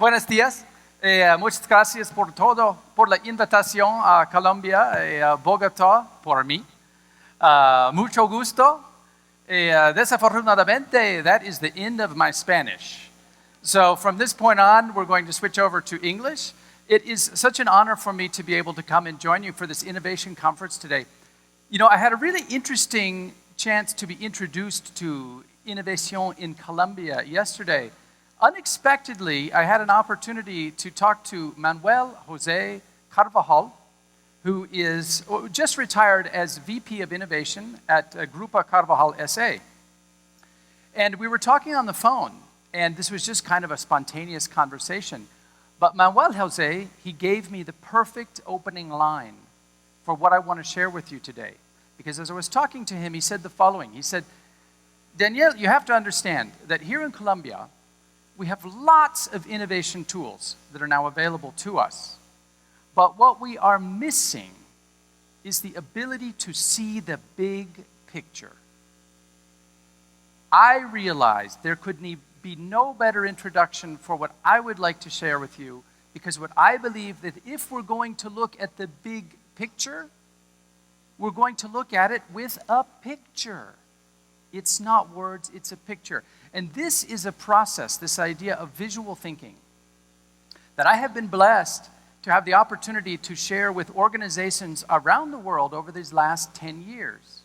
Buenos días. Muchas gracias por todo, por la invitación a Colombia, Bogotá, por mí. Mucho gusto. Desafortunadamente, that is the end of my Spanish. So from this point on, we're going to switch over to English. It is such an honor for me to be able to come and join you for this innovation conference today. You know, I had a really interesting chance to be introduced to Innovaction in Colombia yesterday. Unexpectedly, I had an opportunity to talk to Manuel Jose Carvajal, who is just retired as VP of Innovation at Grupo Carvajal SA. And we were talking on the phone, and this was just kind of a spontaneous conversation. But Manuel Jose, he gave me the perfect opening line for what I want to share with you today. Because as I was talking to him, he said the following. He said, Daniel, you have to understand that here in Colombia, we have lots of innovation tools that are now available to us. But what we are missing is the ability to see the big picture. I realized there could be no better introduction for what I would like to share with you, because what I believe that if we're going to look at the big picture, we're going to look at it with a picture. It's not words, it's a picture. And this is a process, this idea of visual thinking, that I have been blessed to have the opportunity to share with organizations around the world over these last 10 years.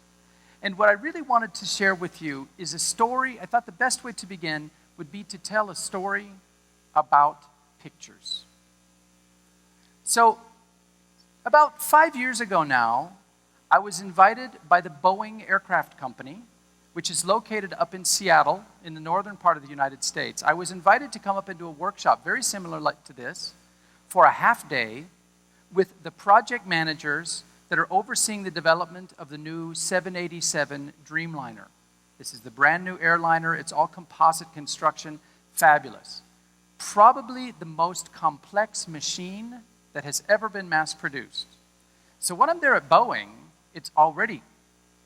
And what I really wanted to share with you is a story. I thought the best way to begin would be to tell a story about pictures. So, about 5 years ago now, I was invited by the Boeing Aircraft Company, which is located up in Seattle, in the northern part of the United States. I was invited to come up and do a workshop very similar to this for a half day with the project managers that are overseeing the development of the new 787 Dreamliner. This is the brand new airliner. It's all composite construction, fabulous. Probably the most complex machine that has ever been mass produced. So when I'm there at Boeing, it's already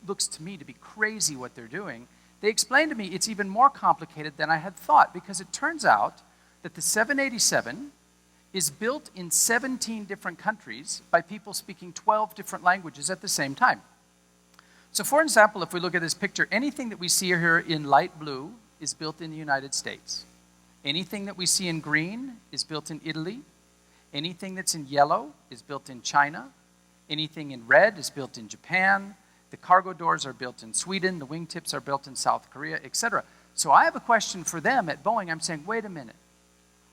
looks to me to be crazy what they're doing. They explained to me it's even more complicated than I had thought, because it turns out that the 787 is built in 17 different countries by people speaking 12 different languages at the same time. So for example, if we look at this picture, anything that we see here in light blue is built in the United States. Anything that we see in green is built in Italy. Anything that's in yellow is built in China. Anything in red is built in Japan. The cargo doors are built in Sweden, the wingtips are built in South Korea, etc. So I have a question for them at Boeing. I'm saying, wait a minute.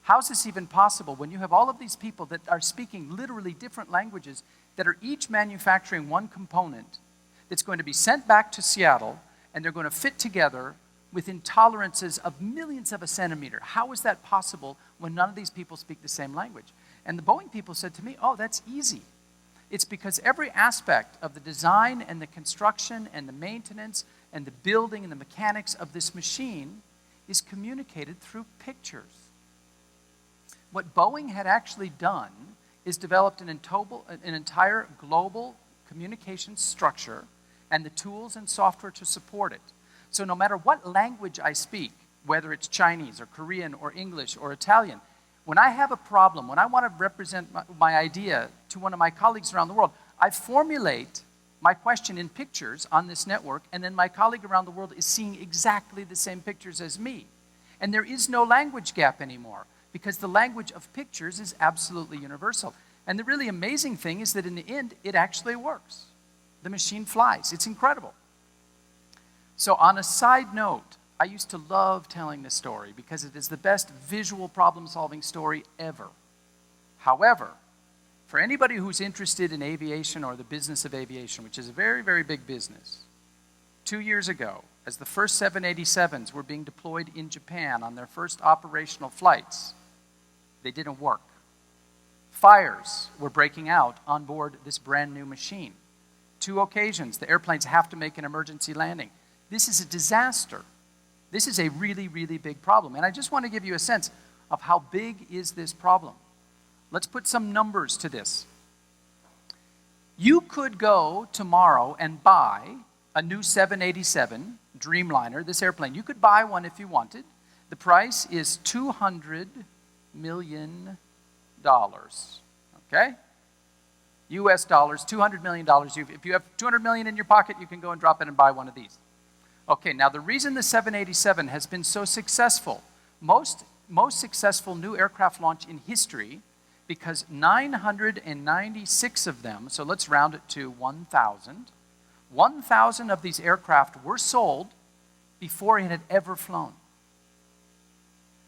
How is this even possible when you have all of these people that are speaking literally different languages that are each manufacturing one component that's going to be sent back to Seattle, and they're going to fit together within tolerances of millions of a centimeter? How is that possible when none of these people speak the same language? And the Boeing people said to me, oh, that's easy. It's because every aspect of the design and the construction and the maintenance and the building and the mechanics of this machine is communicated through pictures. What Boeing had actually done is developed an entire global communication structure and the tools and software to support it. So no matter what language I speak, whether it's Chinese or Korean or English or Italian, when I have a problem, when I want to represent my idea to one of my colleagues around the world, I formulate my question in pictures on this network, and then my colleague around the world is seeing exactly the same pictures as me. And there is no language gap anymore, because the language of pictures is absolutely universal. And the really amazing thing is that in the end, it actually works. The machine flies. It's incredible. So on a side note, I used to love telling this story because it is the best visual problem-solving story ever. However, for anybody who's interested in aviation or the business of aviation, which is a very, very big business, 2 years ago, as the first 787s were being deployed in Japan on their first operational flights, they didn't work. Fires were breaking out on board this brand new machine. 2 occasions, the airplanes have to make an emergency landing. This is a disaster. This is a really, really big problem. And I just want to give you a sense of how big is this problem. Let's put some numbers to this. You could go tomorrow and buy a new 787 Dreamliner, this airplane. You could buy one if you wanted. The price is $200 million. Okay? US dollars, $200 million. If you have $200 million in your pocket, you can go and drop it and buy one of these. Okay, now the reason the 787 has been so successful, most successful new aircraft launch in history, because 996 of them, so let's round it to 1,000, 1,000 of these aircraft were sold before it had ever flown.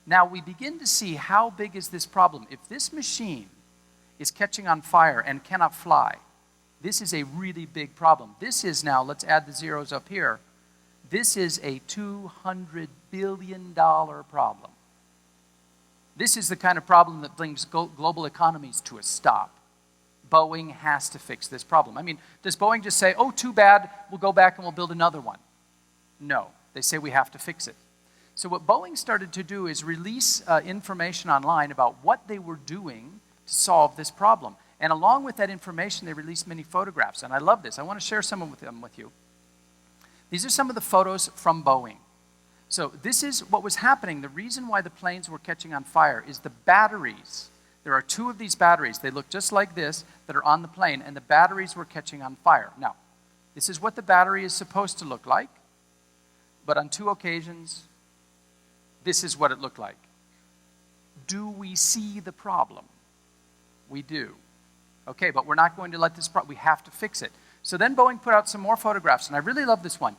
Now we begin to see how big is this problem. If this machine is catching on fire and cannot fly, this is a really big problem. This is now, let's add the zeros up here, this is a $200 billion problem. This is the kind of problem that brings global economies to a stop. Boeing has to fix this problem. I mean, does Boeing just say, oh, too bad, we'll go back and we'll build another one? No, they say we have to fix it. So what Boeing started to do is release information online about what they were doing to solve this problem. And along with that information, they released many photographs. And I love this. I want to share some of them with you. These are some of the photos from Boeing. So this is what was happening. The reason why the planes were catching on fire is the batteries. There are two of these batteries. They look just like this that are on the plane, and the batteries were catching on fire. Now, this is what the battery is supposed to look like, but on two occasions, this is what it looked like. Do we see the problem? We do. Okay, but we're not going to let this problem, we have to fix it. So then Boeing put out some more photographs, and I really love this one.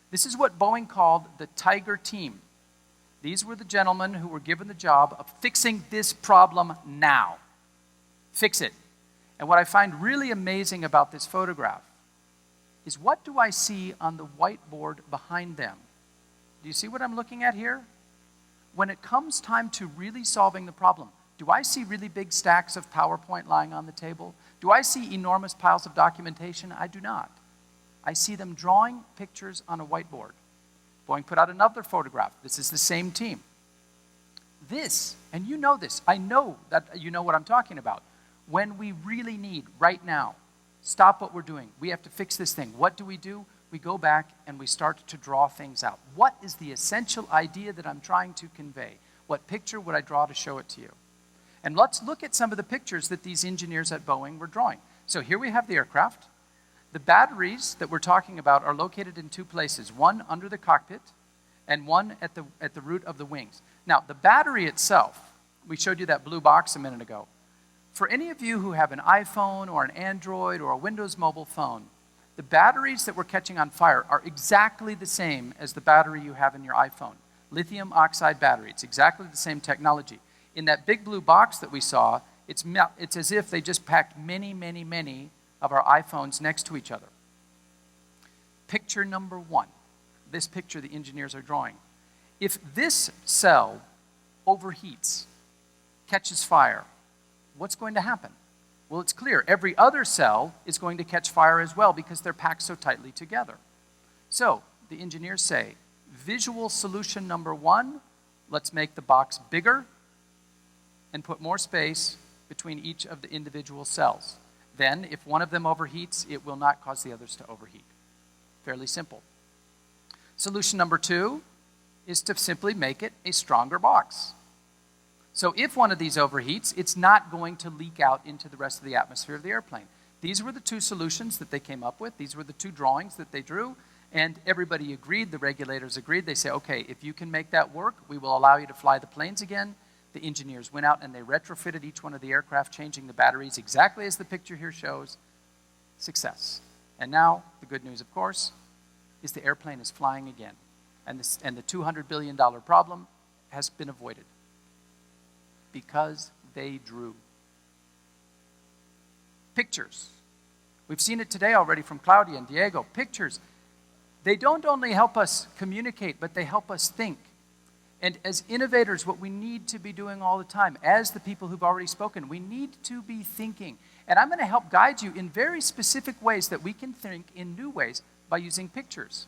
This is what Boeing called the Tiger Team. These were the gentlemen who were given the job of fixing this problem now. Fix it. And what I find really amazing about this photograph is, what do I see on the whiteboard behind them? Do you see what I'm looking at here? When it comes time to really solving the problem, do I see really big stacks of PowerPoint lying on the table? Do I see enormous piles of documentation? I do not. I see them drawing pictures on a whiteboard. Boeing put out another photograph. This is the same team. This, and you know this, I know that you know what I'm talking about. When we really need, right now, stop what we're doing. We have to fix this thing. What do? We go back and we start to draw things out. What is the essential idea that I'm trying to convey? What picture would I draw to show it to you? And let's look at some of the pictures that these engineers at Boeing were drawing. So here we have the aircraft. The batteries that we're talking about are located in two places, one under the cockpit and one at the root of the wings. Now, the battery itself, we showed you that blue box a minute ago. For any of you who have an iPhone or an Android or a Windows mobile phone, the batteries that were catching on fire are exactly the same as the battery you have in your iPhone. Lithium oxide battery. It's exactly the same technology. In that big blue box that we saw, it's as if they just packed many, many, many of our iPhones next to each other. Picture number one. This picture the engineers are drawing. If this cell overheats, catches fire, what's going to happen? Well, it's clear. Every other cell is going to catch fire as well because they're packed so tightly together. So the engineers say, visual solution number one, let's make the box bigger and put more space between each of the individual cells. Then, if one of them overheats, it will not cause the others to overheat. Fairly simple. Solution number two is to simply make it a stronger box. So if one of these overheats, it's not going to leak out into the rest of the atmosphere of the airplane. These were the two solutions that they came up with. These were the two drawings that they drew, and everybody agreed, the regulators agreed. They say, okay, if you can make that work, we will allow you to fly the planes again. The engineers went out and they retrofitted each one of the aircraft, changing the batteries exactly as the picture here shows. Success. And now, the good news, of course, is the airplane is flying again. And the $200 billion problem has been avoided. Because they drew pictures. We've seen it today already from Claudia and Diego. Pictures. They don't only help us communicate, but they help us think. And as innovators, what we need to be doing all the time, as the people who've already spoken, we need to be thinking. And I'm going to help guide you in very specific ways that we can think in new ways by using pictures.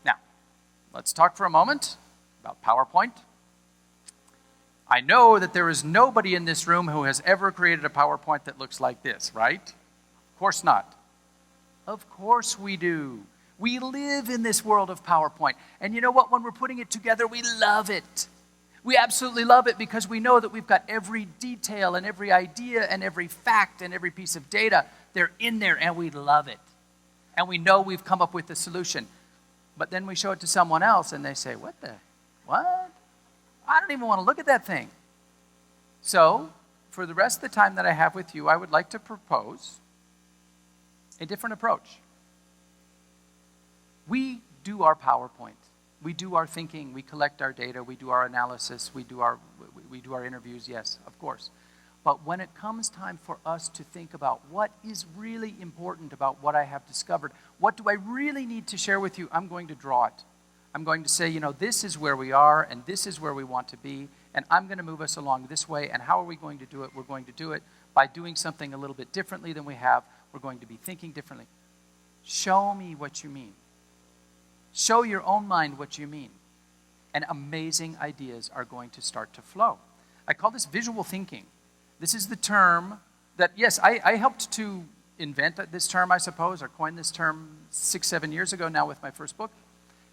Now, let's talk for a moment about PowerPoint. I know that there is nobody in this room who has ever created a PowerPoint that looks like this, right? Of course not. Of course we do. We live in this world of PowerPoint. And you know what? When we're putting it together, we love it. We absolutely love it because we know that we've got every detail and every idea and every fact and every piece of data. They're in there and we love it. And we know we've come up with the solution. But then we show it to someone else and they say, what? I don't even want to look at that thing. So, for the rest of the time that I have with you, I would like to propose a different approach. We do our PowerPoint. We do our thinking, we collect our data, we do our analysis, we do our interviews, yes, of course. But when it comes time for us to think about what is really important about what I have discovered, what do I really need to share with you, I'm going to draw it. I'm going to say, this is where we are and this is where we want to be, and I'm going to move us along this way, and how are we going to do it? We're going to do it by doing something a little bit differently than we have. We're going to be thinking differently. Show me what you mean. Show your own mind what you mean. And amazing ideas are going to start to flow. I call this visual thinking. This is the term that, yes, I helped to invent this term, I suppose, or coin this term 6-7 years ago now with my first book.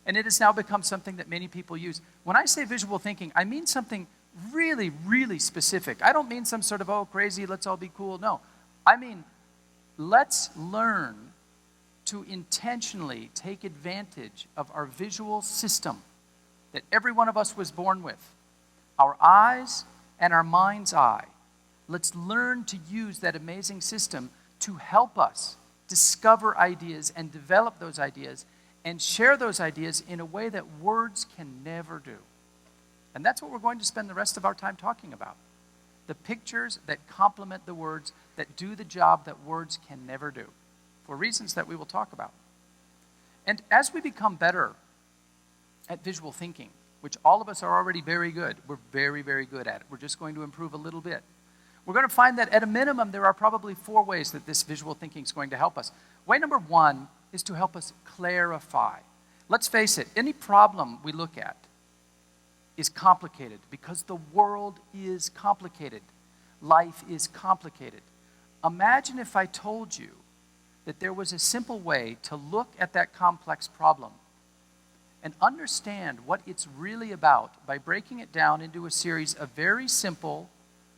And it has now become something that many people use. When I say visual thinking, I mean something really, really specific. I don't mean some sort of, crazy, let's all be cool. No. I mean, let's learn to intentionally take advantage of our visual system that every one of us was born with, our eyes and our mind's eye. Let's learn to use that amazing system to help us discover ideas and develop those ideas and share those ideas in a way that words can never do. And that's what we're going to spend the rest of our time talking about. The pictures that complement the words, that do the job that words can never do, for reasons that we will talk about. And as we become better at visual thinking, which all of us are already very good, we're very, very good at it. We're just going to improve a little bit. We're going to find that at a minimum, there are probably 4 ways that this visual thinking is going to help us. Way number 1 is to help us clarify. Let's face it, any problem we look at is complicated because the world is complicated. Life is complicated. Imagine if I told you that there was a simple way to look at that complex problem and understand what it's really about by breaking it down into a series of very simple,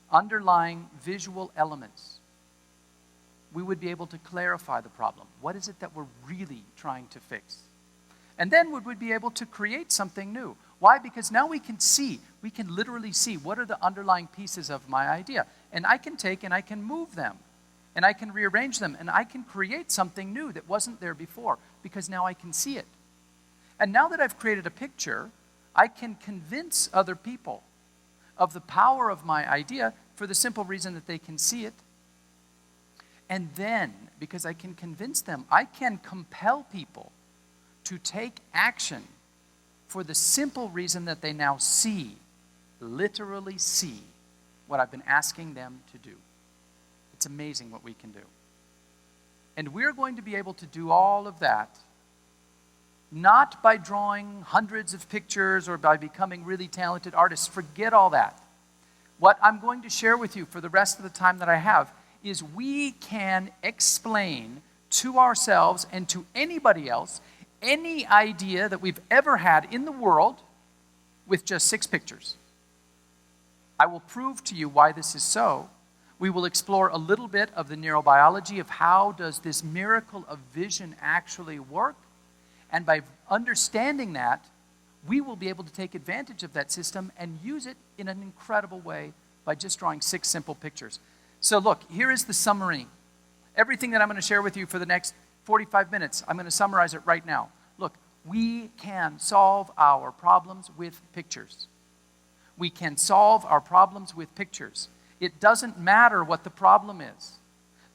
underlying visual elements. We would be able to clarify the problem. What is it that we're really trying to fix? And then we would be able to create something new. Why? Because now we can literally see what are the underlying pieces of my idea. And I can take and I can move them. And I can rearrange them, and I can create something new that wasn't there before, because now I can see it. And now that I've created a picture, I can convince other people of the power of my idea for the simple reason that they can see it. And then, because I can convince them, I can compel people to take action for the simple reason that they now see, literally see, what I've been asking them to do. It's amazing what we can do. And we're going to be able to do all of that not by drawing hundreds of pictures or by becoming really talented artists. Forget all that. What I'm going to share with you for the rest of the time that I have is we can explain to ourselves and to anybody else any idea that we've ever had in the world with just 6 pictures. I will prove to you why this is so. We will explore a little bit of the neurobiology of how does this miracle of vision actually work. And by understanding that, we will be able to take advantage of that system and use it in an incredible way by just drawing 6 simple pictures. So look, here is the summary. Everything that I'm going to share with you for the next 45 minutes, I'm going to summarize it right now. Look, we can solve our problems with pictures. We can solve our problems with pictures. It doesn't matter what the problem is.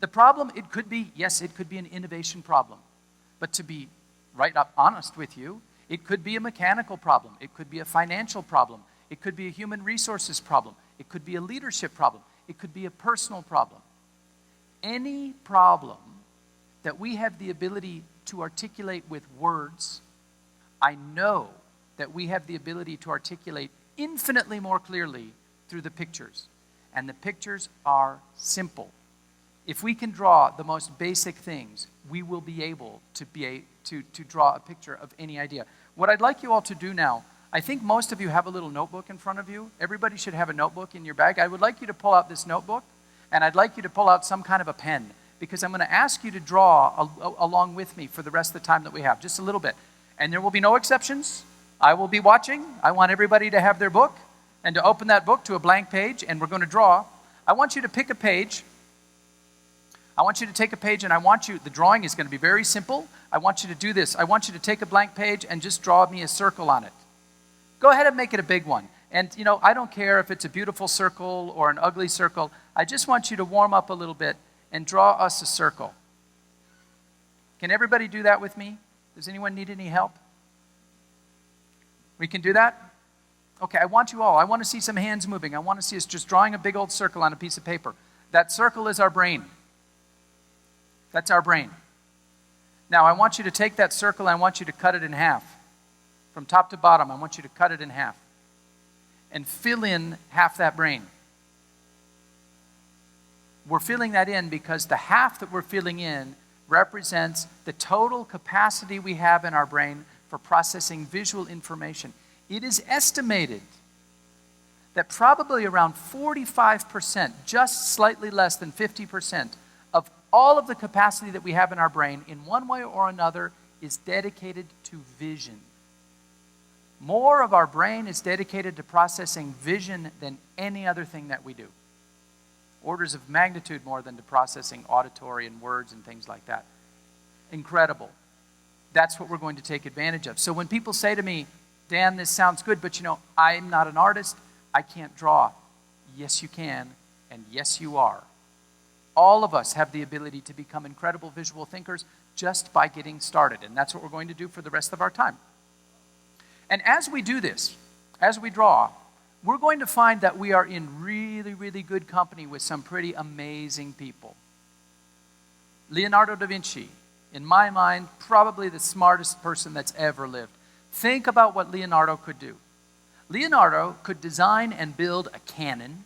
The problem, it could be an innovation problem. But to be right up honest with you, it could be a mechanical problem. It could be a financial problem. It could be a human resources problem. It could be a leadership problem. It could be a personal problem. Any problem that we have the ability to articulate with words, I know that we have the ability to articulate infinitely more clearly through the pictures. And the pictures are simple. If we can draw the most basic things, we will be able to draw a picture of any idea. What I'd like you all to do now, I think most of you have a little notebook in front of you. Everybody should have a notebook in your bag. I would like you to pull out this notebook, and I'd like you to pull out some kind of a pen, because I'm going to ask you to draw along with me for the rest of the time that we have, just a little bit. And there will be no exceptions. I will be watching. I want everybody to have their book and to open that book to a blank page, and we're going to draw. I want you to pick a page. I want you to take a page, and the drawing is going to be very simple. I want you to do this. I want you to take a blank page and just draw me a circle on it. Go ahead and make it a big one. And, I don't care if it's a beautiful circle or an ugly circle. I just want you to warm up a little bit and draw us a circle. Can everybody do that with me? Does anyone need any help? We can do that? Okay, I want you all. I want to see some hands moving. I want to see us just drawing a big old circle on a piece of paper. That circle is our brain. That's our brain. Now, I want you to take that circle and I want you to cut it in half. From top to bottom, I want you to cut it in half. And fill in half that brain. We're filling that in because the half that we're filling in represents the total capacity we have in our brain for processing visual information. It is estimated that probably around 45%, just slightly less than 50%, of all of the capacity that we have in our brain, in one way or another, is dedicated to vision. More of our brain is dedicated to processing vision than any other thing that we do. Orders of magnitude more than to processing auditory and words and things like that. Incredible. That's what we're going to take advantage of. So when people say to me, Dan, this sounds good, but I'm not an artist. I can't draw. Yes, you can, and yes, you are. All of us have the ability to become incredible visual thinkers just by getting started, and that's what we're going to do for the rest of our time. And as we do this, as we draw, we're going to find that we are in really, really good company with some pretty amazing people. Leonardo da Vinci, in my mind, probably the smartest person that's ever lived. Think about what Leonardo could do. Leonardo could design and build a cannon.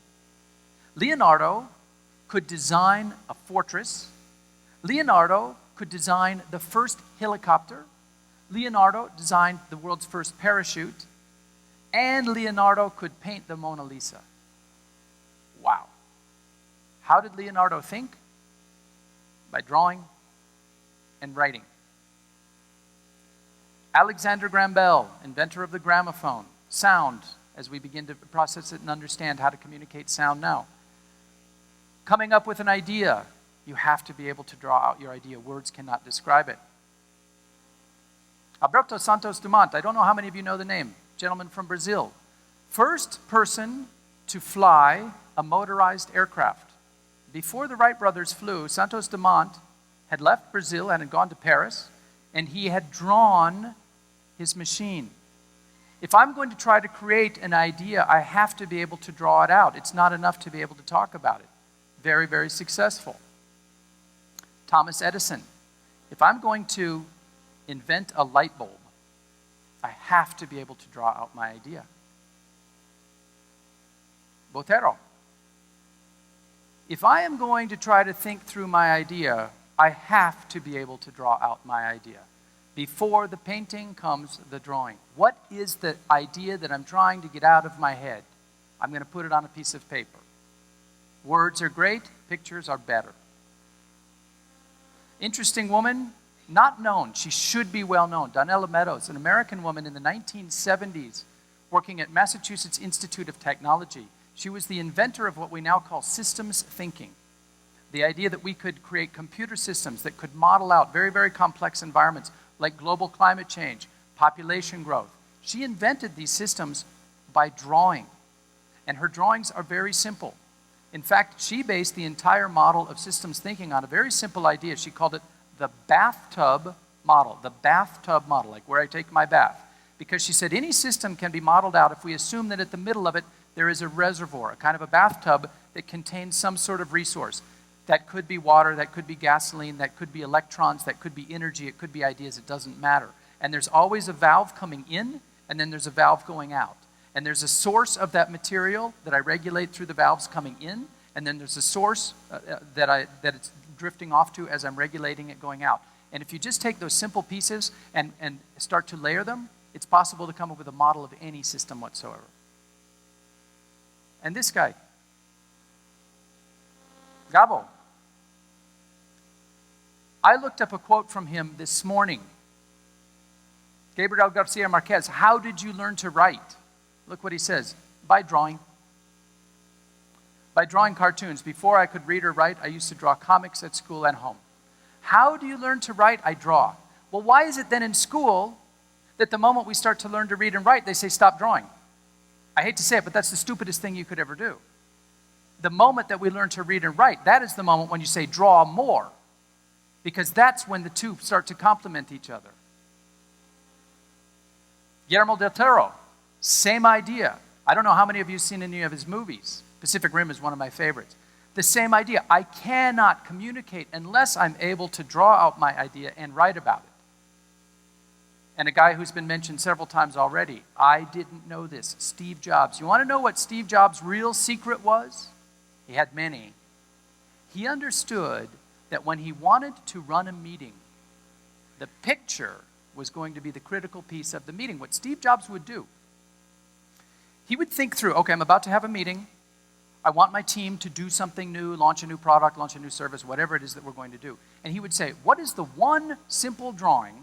Leonardo could design a fortress. Leonardo could design the first helicopter. Leonardo designed the world's first parachute. And Leonardo could paint the Mona Lisa. Wow. How did Leonardo think? By drawing and writing. Alexander Graham Bell, inventor of the gramophone, sound, as we begin to process it and understand how to communicate sound now. Coming up with an idea, you have to be able to draw out your idea. Words cannot describe it. Alberto Santos Dumont, I don't know how many of you know the name, gentleman from Brazil. First person to fly a motorized aircraft. Before the Wright brothers flew, Santos Dumont had left Brazil and had gone to Paris, and he had drawn his machine. If I'm going to try to create an idea, I have to be able to draw it out. It's not enough to be able to talk about it. Very, very successful. Thomas Edison. If I'm going to invent a light bulb, I have to be able to draw out my idea. Botero. If I am going to try to think through my idea, I have to be able to draw out my idea. Before the painting comes the drawing. What is the idea that I'm trying to get out of my head? I'm going to put it on a piece of paper. Words are great, pictures are better. Interesting woman, not known. She should be well known. Donella Meadows, an American woman in the 1970s, working at Massachusetts Institute of Technology. She was the inventor of what we now call systems thinking. The idea that we could create computer systems that could model out very, very complex environments like global climate change, population growth. She invented these systems by drawing. And her drawings are very simple. In fact, she based the entire model of systems thinking on a very simple idea. She called it the bathtub model. The bathtub model, like where I take my bath. Because she said any system can be modeled out if we assume that at the middle of it there is a reservoir, a kind of a bathtub that contains some sort of resource. That could be water, that could be gasoline, that could be electrons, that could be energy, it could be ideas, it doesn't matter. And there's always a valve coming in, and then there's a valve going out. And there's a source of that material that I regulate through the valves coming in, and then there's a source that it's drifting off to as I'm regulating it going out. And if you just take those simple pieces and start to layer them, it's possible to come up with a model of any system whatsoever. And this guy, Gabo, I looked up a quote from him this morning. Gabriel Garcia Marquez, how did you learn to write? Look what he says, by drawing. By drawing cartoons. Before I could read or write, I used to draw comics at school and home. How do you learn to write? I draw. Well, why is it then in school that the moment we start to learn to read and write, they say stop drawing? I hate to say it, but that's the stupidest thing you could ever do. The moment that we learn to read and write, that is the moment when you say draw more, because that's when the two start to complement each other. Guillermo del Toro, same idea. I don't know how many of you have seen any of his movies. Pacific Rim is one of my favorites. The same idea. I cannot communicate unless I'm able to draw out my idea and write about it. And a guy who's been mentioned several times already, I didn't know this, Steve Jobs. You want to know what Steve Jobs' real secret was? He had many. He understood that when he wanted to run a meeting, the picture was going to be the critical piece of the meeting. What Steve Jobs would do, he would think through, okay, I'm about to have a meeting. I want my team to do something new, launch a new product, launch a new service, whatever it is that we're going to do. And he would say, what is the one simple drawing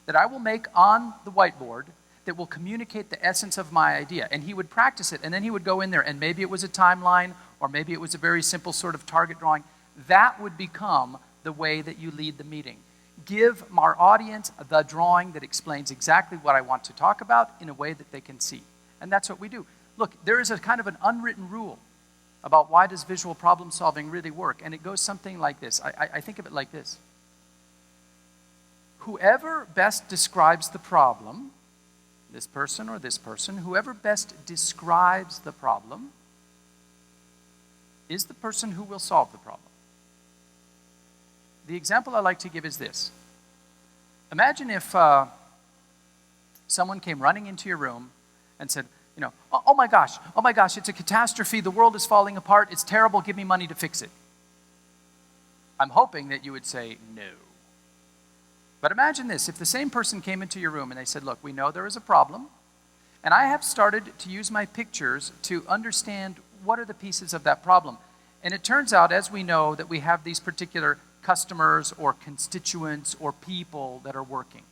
that I will make on the whiteboard that will communicate the essence of my idea? And he would practice it, and then he would go in there, and maybe it was a timeline, or maybe it was a very simple sort of target drawing. That would become the way that you lead the meeting. Give our audience the drawing that explains exactly what I want to talk about in a way that they can see. And that's what we do. Look, there is a kind of an unwritten rule about why does visual problem solving really work. And it goes something like this. I think of it like this. Whoever best describes the problem, this person or this person, whoever best describes the problem is the person who will solve the problem. The example I like to give is this. Imagine if someone came running into your room and said, oh my gosh, it's a catastrophe, the world is falling apart, it's terrible, give me money to fix it. I'm hoping that you would say no. But imagine this, if the same person came into your room and they said, look, we know there is a problem, and I have started to use my pictures to understand what are the pieces of that problem. And it turns out, as we know, that we have these particular customers or constituents or people that are working.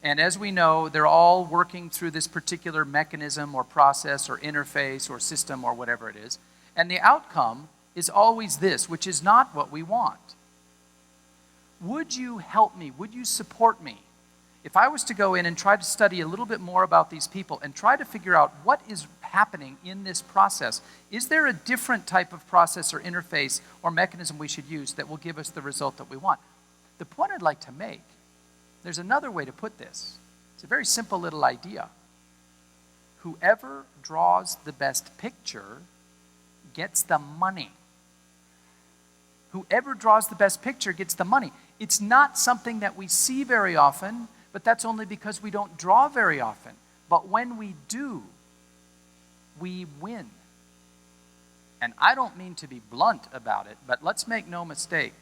And as we know, they're all working through this particular mechanism or process or interface or system or whatever it is. And the outcome is always this, which is not what we want. Would you help me? Would you support me if I was to go in and try to study a little bit more about these people and try to figure out what is happening in this process? Is there a different type of process or interface or mechanism we should use that will give us the result that we want? The point I'd like to make, there's another way to put this. It's a very simple little idea. Whoever draws the best picture gets the money. Whoever draws the best picture gets the money. It's not something that we see very often, but that's only because we don't draw very often. But when we do, we win. And I don't mean to be blunt about it, but let's make no mistake.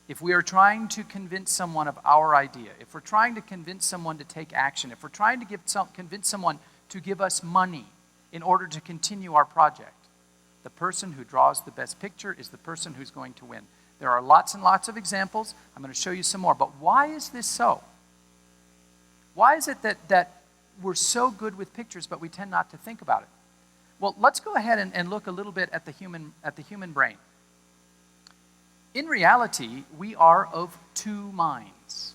If we are trying to convince someone of our idea, if we're trying to convince someone to take action, if we're trying to convince someone to give us money in order to continue our project, the person who draws the best picture is the person who's going to win. There are lots and lots of examples. I'm going to show you some more. But why is this so? Why is it that we're so good with pictures, but we tend not to think about it? Well, let's go ahead and look a little bit at the human brain. In reality, we are of two minds.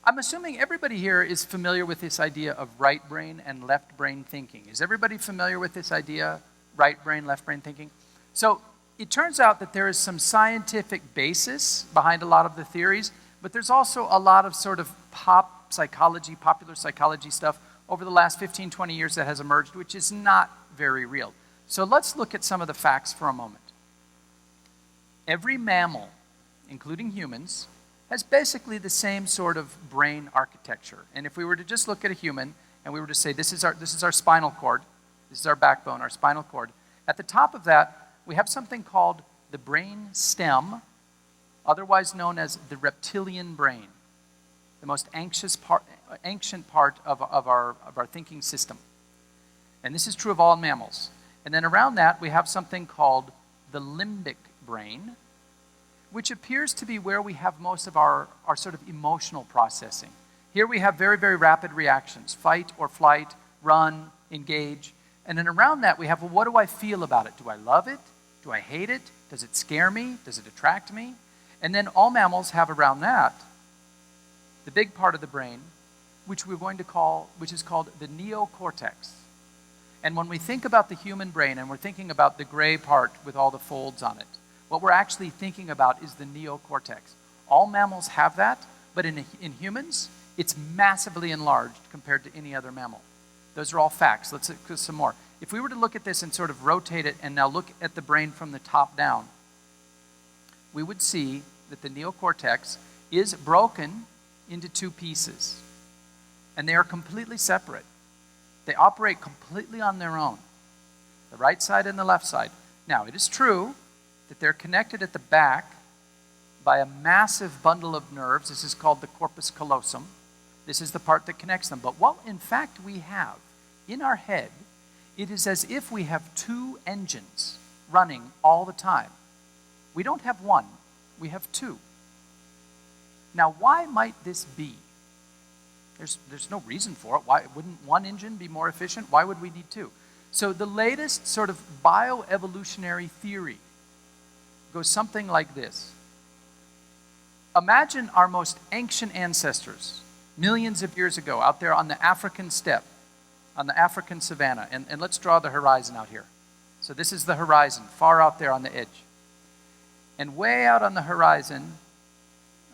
I'm assuming everybody here is familiar with this idea of right brain and left brain thinking. Is everybody familiar with this idea, right brain, left brain thinking? So it turns out that there is some scientific basis behind a lot of the theories, but there's also a lot of sort of popular psychology stuff over the last 15, 20 years that has emerged, which is not very real. So let's look at some of the facts for a moment. Every mammal, including humans, has basically the same sort of brain architecture. And if we were to just look at a human and we were to say, this is our spinal cord, this is our backbone, our spinal cord, at the top of that, we have something called the brain stem, otherwise known as the reptilian brain, the most anxious part, ancient part of our thinking system. And this is true of all mammals. And then around that, we have something called the limbic brain, which appears to be where we have most of our sort of emotional processing. Here we have very, very rapid reactions: fight or flight, run, engage. And then around that, we have, well, what do I feel about it? Do I love it? Do I hate it? Does it scare me? Does it attract me? And then all mammals have around that the big part of the brain, which is called the neocortex. And when we think about the human brain and we're thinking about the gray part with all the folds on it, what we're actually thinking about is the neocortex. All mammals have that, but in humans, it's massively enlarged compared to any other mammal. Those are all facts. Let's look at some more. If we were to look at this and sort of rotate it and now look at the brain from the top down, we would see that the neocortex is broken into two pieces. And they are completely separate. They operate completely on their own, the right side and the left side. Now, it is true that they're connected at the back by a massive bundle of nerves. This is called the corpus callosum. This is the part that connects them. But what, in fact, we have in our head, it is as if we have two engines running all the time. We don't have one, we have two. Now, why might this be? There's no reason for it. Why wouldn't one engine be more efficient? Why would we need two? So the latest sort of bioevolutionary theory goes something like this. Imagine our most ancient ancestors, millions of years ago, out there on the African steppe, on the African savanna. And let's draw the horizon out here. So this is the horizon, far out there on the edge. And way out on the horizon,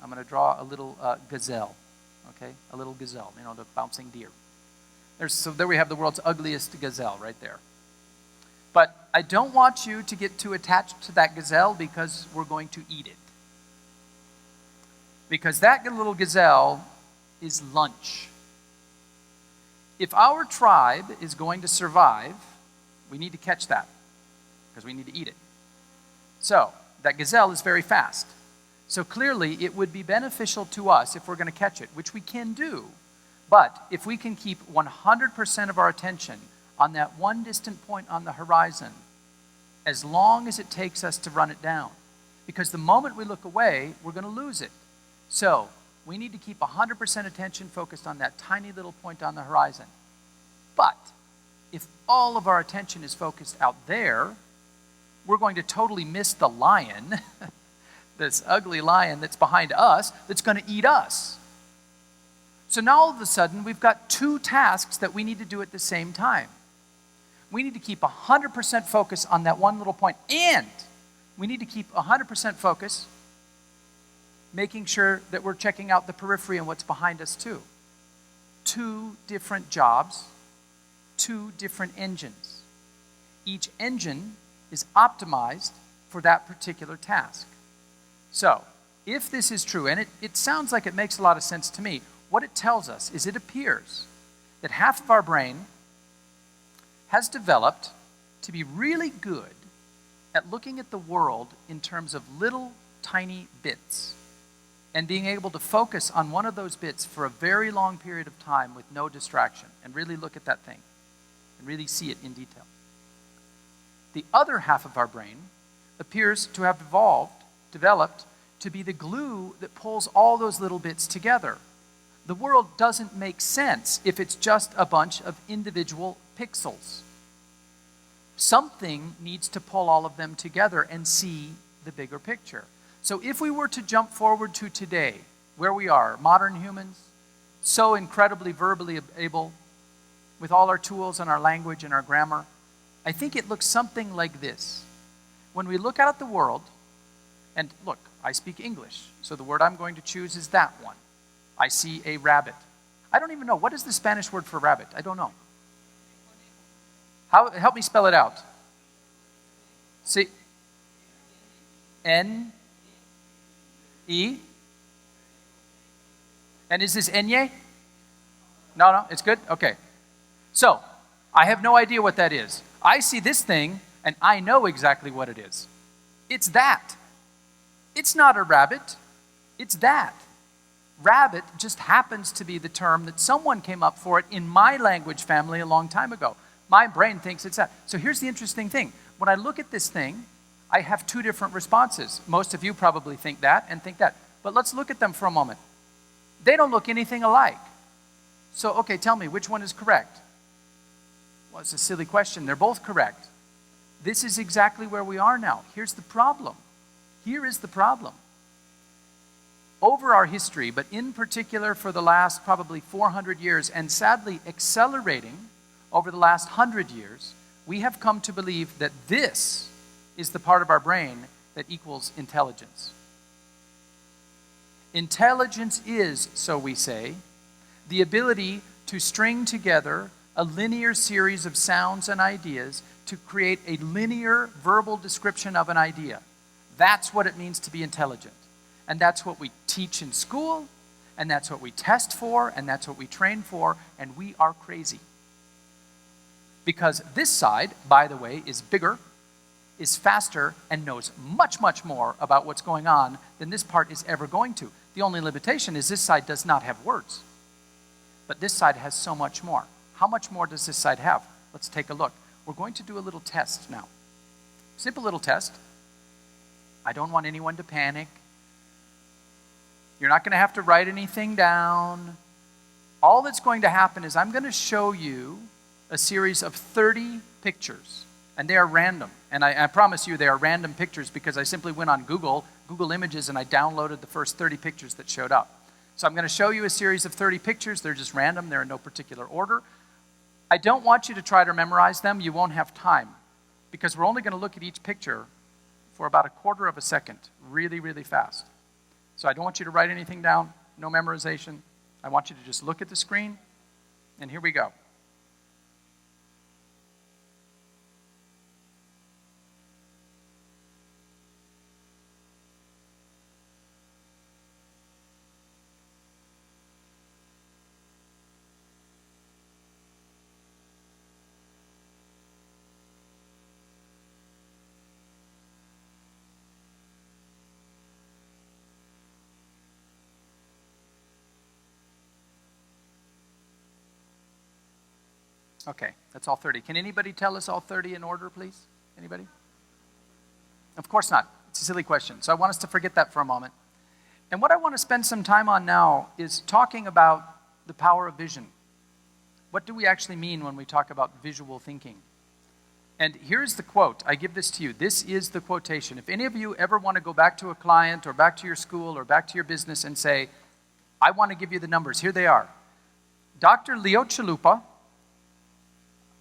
I'm going to draw a little gazelle. Okay, a little gazelle, the bouncing deer. So there we have the world's ugliest gazelle right there. But I don't want you to get too attached to that gazelle because we're going to eat it. Because that little gazelle is lunch. If our tribe is going to survive, we need to catch that because we need to eat it. So that gazelle is very fast. So clearly, it would be beneficial to us if we're going to catch it, which we can do. But if we can keep 100% of our attention on that one distant point on the horizon, as long as it takes us to run it down. Because the moment we look away, we're going to lose it. So we need to keep 100% attention focused on that tiny little point on the horizon. But if all of our attention is focused out there, we're going to totally miss the lion, this ugly lion that's behind us, that's going to eat us. So now all of a sudden, we've got two tasks that we need to do at the same time. We need to keep 100% focus on that one little point, and we need to keep 100% focus making sure that we're checking out the periphery and what's behind us too. Two different jobs, two different engines. Each engine is optimized for that particular task. So, if this is true, and it sounds like it makes a lot of sense to me, what it tells us is it appears that half of our brain has developed to be really good at looking at the world in terms of little tiny bits and being able to focus on one of those bits for a very long period of time with no distraction and really look at that thing and really see it in detail. The other half of our brain appears to have developed to be the glue that pulls all those little bits together. The world doesn't make sense if it's just a bunch of individual pixels. Something needs to pull all of them together and see the bigger picture. So if we were to jump forward to today, where we are, modern humans, so incredibly verbally able, with all our tools and our language and our grammar, I think it looks something like this. When we look out at the world, and look, I speak English, so the word I'm going to choose is that one. I see a rabbit. I don't even know. What is the Spanish word for rabbit? I don't know. Help me spell it out. See? N-E? And is this Enye? No, it's good? Okay. So, I have no idea what that is. I see this thing, and I know exactly what it is. It's that. It's not a rabbit. It's that. Rabbit just happens to be the term that someone came up for it in my language family a long time ago. My brain thinks it's that. So here's the interesting thing. When I look at this thing, I have two different responses. Most of you probably think that and think that. But let's look at them for a moment. They don't look anything alike. So, okay, tell me, which one is correct? Well, it's a silly question. They're both correct. This is exactly where we are now. Here's the problem. Here is the problem. Over our history, but in particular for the last probably 400 years, and sadly accelerating over the last 100 years, we have come to believe that this is the part of our brain that equals intelligence. Intelligence is, so we say, the ability to string together a linear series of sounds and ideas to create a linear verbal description of an idea. That's what it means to be intelligent. And that's what we teach in school, and that's what we test for, and that's what we train for, and we are crazy. Because this side, by the way, is bigger, is faster, and knows much, much more about what's going on than this part is ever going to. The only limitation is this side does not have words. But this side has so much more. How much more does this side have? Let's take a look. We're going to do a little test now. Simple little test. I don't want anyone to panic. You're not going to have to write anything down. All that's going to happen is I'm going to show you a series of 30 pictures. And they are random. And I promise you they are random pictures because I simply went on Google Images, and I downloaded the first 30 pictures that showed up. So I'm going to show you a series of 30 pictures. They're just random. They're in no particular order. I don't want you to try to memorize them. You won't have time because we're only going to look at each picture for about a quarter of a second, really, really fast. So I don't want you to write anything down, no memorization. I want you to just look at the screen, and here we go. Okay, that's all 30. Can anybody tell us all 30 in order, please? Anybody? Of course not. It's a silly question. So I want us to forget that for a moment. And what I want to spend some time on now is talking about the power of vision. What do we actually mean when we talk about visual thinking? And here's the quote. I give this to you. This is the quotation. If any of you ever want to go back to a client or back to your school or back to your business and say, I want to give you the numbers, here they are. Dr. Leo Chalupa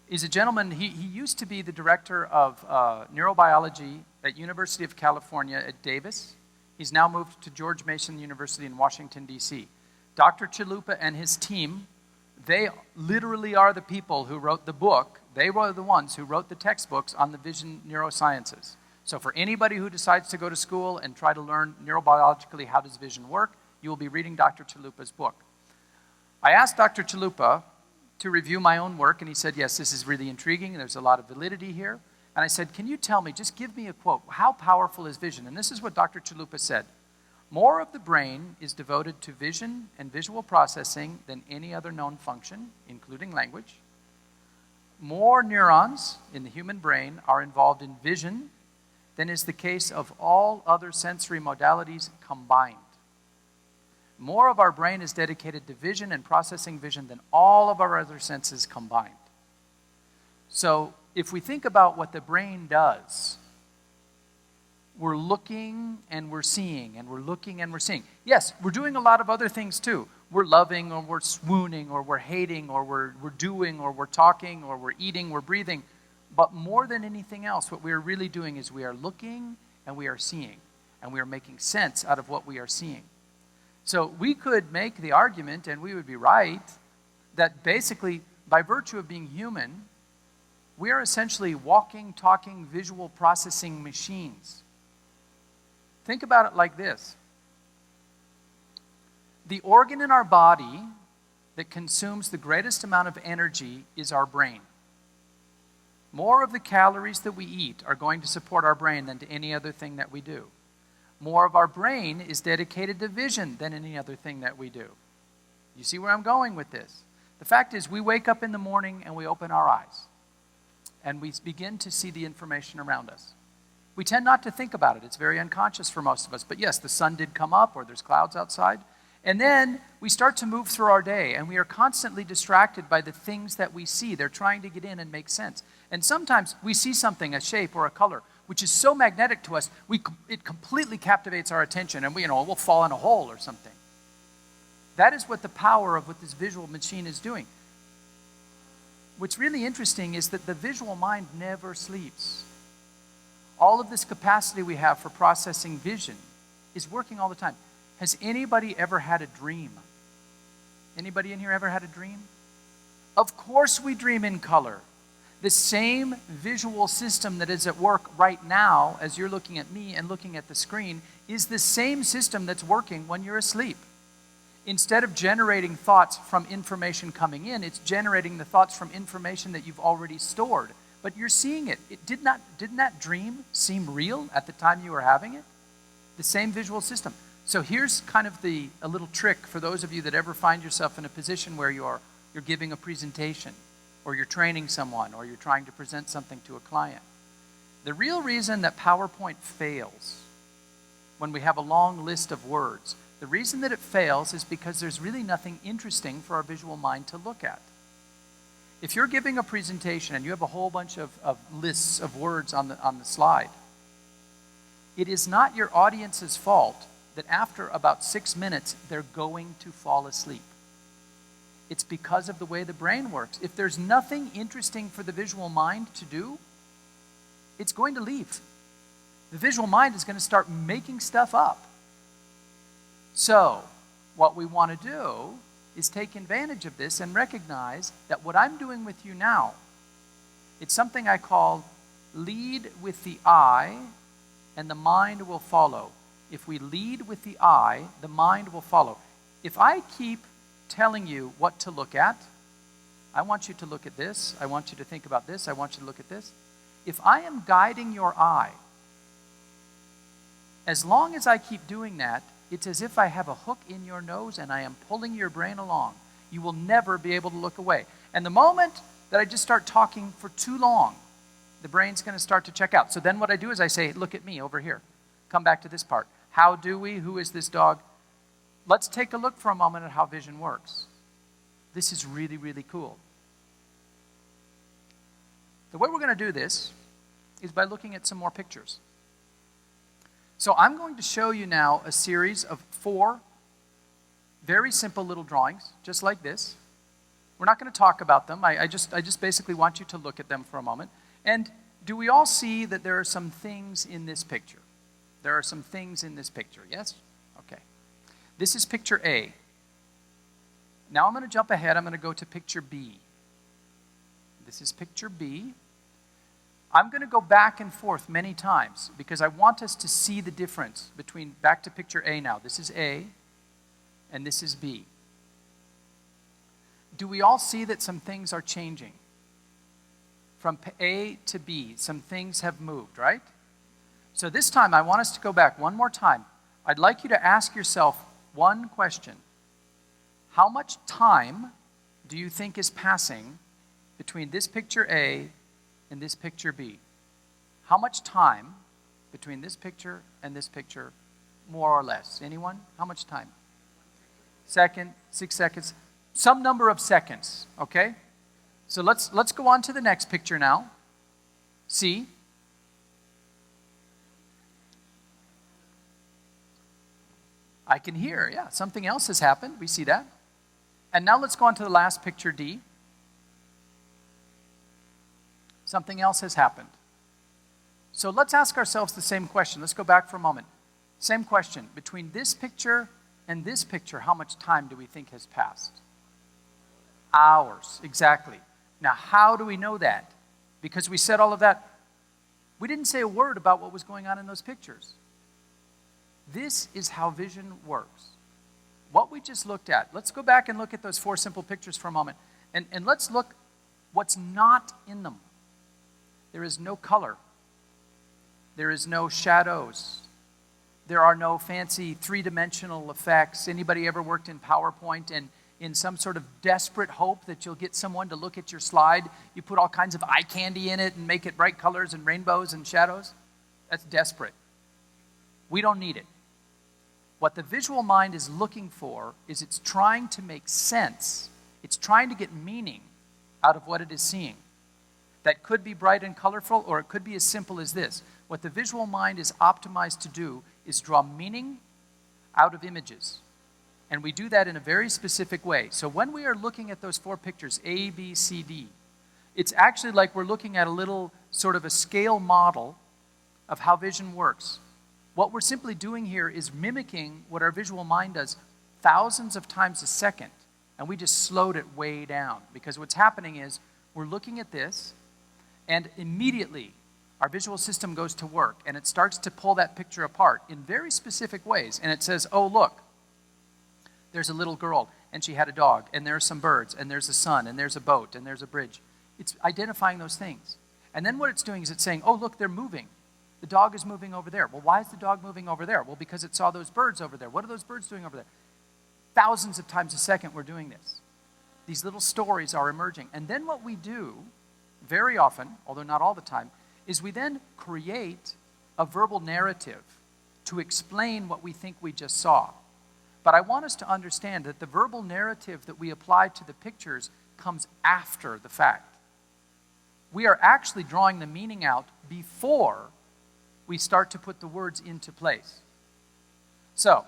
is a gentleman, he used to be the director of neurobiology at University of California at Davis. He's now moved to George Mason University in Washington, D.C. Dr. Chalupa and his team, they literally are the people who wrote the book. They were the ones who wrote the textbooks on the vision neurosciences. So for anybody who decides to go to school and try to learn neurobiologically how does vision work, you will be reading Dr. Chalupa's book. I asked Dr. Chalupa to review my own work, and he said, yes, this is really intriguing. There's a lot of validity here. And I said, can you tell me, just give me a quote, how powerful is vision? And this is what Dr. Chalupa said. More of the brain is devoted to vision and visual processing than any other known function, including language. More neurons in the human brain are involved in vision than is the case of all other sensory modalities combined. More of our brain is dedicated to vision and processing vision than all of our other senses combined. So if we think about what the brain does, we're looking and we're seeing, and we're looking and we're seeing. Yes, we're doing a lot of other things too. We're loving, or we're swooning, or we're hating, or we're doing, or we're talking, or we're eating, we're breathing. But more than anything else, what we are really doing is we are looking and we are seeing, and we are making sense out of what we are seeing. So we could make the argument, and we would be right, that basically, by virtue of being human, we are essentially walking, talking, visual processing machines. Think about it like this. The organ in our body that consumes the greatest amount of energy is our brain. More of the calories that we eat are going to support our brain than to any other thing that we do. More of our brain is dedicated to vision than any other thing that we do. You see where I'm going with this? The fact is, we wake up in the morning and we open our eyes, and we begin to see the information around us. We tend not to think about it. It's very unconscious for most of us. But yes, the sun did come up, or there's clouds outside. And then we start to move through our day, and we are constantly distracted by the things that we see. They're trying to get in and make sense. And sometimes we see something, a shape or a color, which is so magnetic to us, it completely captivates our attention, and we'll fall in a hole or something. That is what the power of what this visual machine is doing. What's really interesting is that the visual mind never sleeps. All of this capacity we have for processing vision is working all the time. Has anybody ever had a dream? Anybody in here ever had a dream? Of course we dream in color. The same visual system that is at work right now as you're looking at me and looking at the screen is the same system that's working when you're asleep. Instead of generating thoughts from information coming in, it's generating the thoughts from information that you've already stored. But you're seeing it. Didn't that dream seem real at the time you were having it? The same visual system. So here's kind of a little trick for those of you that ever find yourself in a position where you're giving a presentation, or you're training someone, or you're trying to present something to a client. The real reason that PowerPoint fails when we have a long list of words, the reason that it fails is because there's really nothing interesting for our visual mind to look at. If you're giving a presentation and you have a whole bunch of lists of words on the slide, it is not your audience's fault that after about 6 minutes, they're going to fall asleep. It's because of the way the brain works. If there's nothing interesting for the visual mind to do, it's going to leave. The visual mind is going to start making stuff up. So, what we want to do is take advantage of this and recognize that what I'm doing with you now, it's something I call lead with the eye and the mind will follow. If we lead with the eye, the mind will follow. If I keep telling you what to look at, I want you to look at this, I want you to think about this, I want you to look at this. If I am guiding your eye, as long as I keep doing that, it's as if I have a hook in your nose and I am pulling your brain along. You will never be able to look away. And the moment that I just start talking for too long, the brain's going to start to check out. So then what I do is I say, look at me over here. Come back to this part. How do we? Who is this dog? Let's take a look for a moment at how vision works. This is really, really cool. The way we're going to do this is by looking at some more pictures. So I'm going to show you now a series of 4 very simple little drawings, just like this. We're not going to talk about them. I just basically want you to look at them for a moment. And do we all see that there are some things in this picture? There are some things in this picture, yes? Okay. This is picture A. Now I'm going to jump ahead. I'm going to go to picture B. This is picture B. I'm going to go back and forth many times because I want us to see the difference between, back to picture A now. This is A, and this is B. Do we all see that some things are changing? From A to B, some things have moved, right? So this time, I want us to go back one more time. I'd like you to ask yourself one question. How much time do you think is passing between this picture A and this picture B? How much time between this picture and this picture, more or less? Anyone? How much time? Second, 6 seconds, some number of seconds, okay? So let's go on to the next picture now. C. I can hear, yeah, something else has happened. We see that. And now let's go on to the last picture, D. Something else has happened. So let's ask ourselves the same question. Let's go back for a moment. Same question. Between this picture and this picture, how much time do we think has passed? Hours, exactly. Now, how do we know that? Because we said all of that. We didn't say a word about what was going on in those pictures. This is how vision works. What we just looked at. Let's go back and look at those 4 simple pictures for a moment. And let's look what's not in them. There is no color. There is no shadows. There are no fancy three-dimensional effects. Anybody ever worked in PowerPoint and in some sort of desperate hope that you'll get someone to look at your slide, you put all kinds of eye candy in it and make it bright colors and rainbows and shadows? That's desperate. We don't need it. What the visual mind is looking for is it's trying to make sense. It's trying to get meaning out of what it is seeing. That could be bright and colorful, or it could be as simple as this. What the visual mind is optimized to do is draw meaning out of images. And we do that in a very specific way. So when we are looking at those four pictures, A, B, C, D, it's actually like we're looking at a little sort of a scale model of how vision works. What we're simply doing here is mimicking what our visual mind does thousands of times a second, and we just slowed it way down. Because what's happening is we're looking at this, and immediately our visual system goes to work, and it starts to pull that picture apart in very specific ways. And it says, oh, look, there's a little girl, and she had a dog, and there are some birds, and there's a sun, and there's a boat, and there's a bridge. It's identifying those things. And then what it's doing is it's saying, oh, look, they're moving. The dog is moving over there. Well, why is the dog moving over there? Well, because it saw those birds over there. What are those birds doing over there? Thousands of times a second we're doing this. These little stories are emerging. And then what we do, very often, although not all the time, is we then create a verbal narrative to explain what we think we just saw. But I want us to understand that the verbal narrative that we apply to the pictures comes after the fact. We are actually drawing the meaning out before we start to put the words into place. So,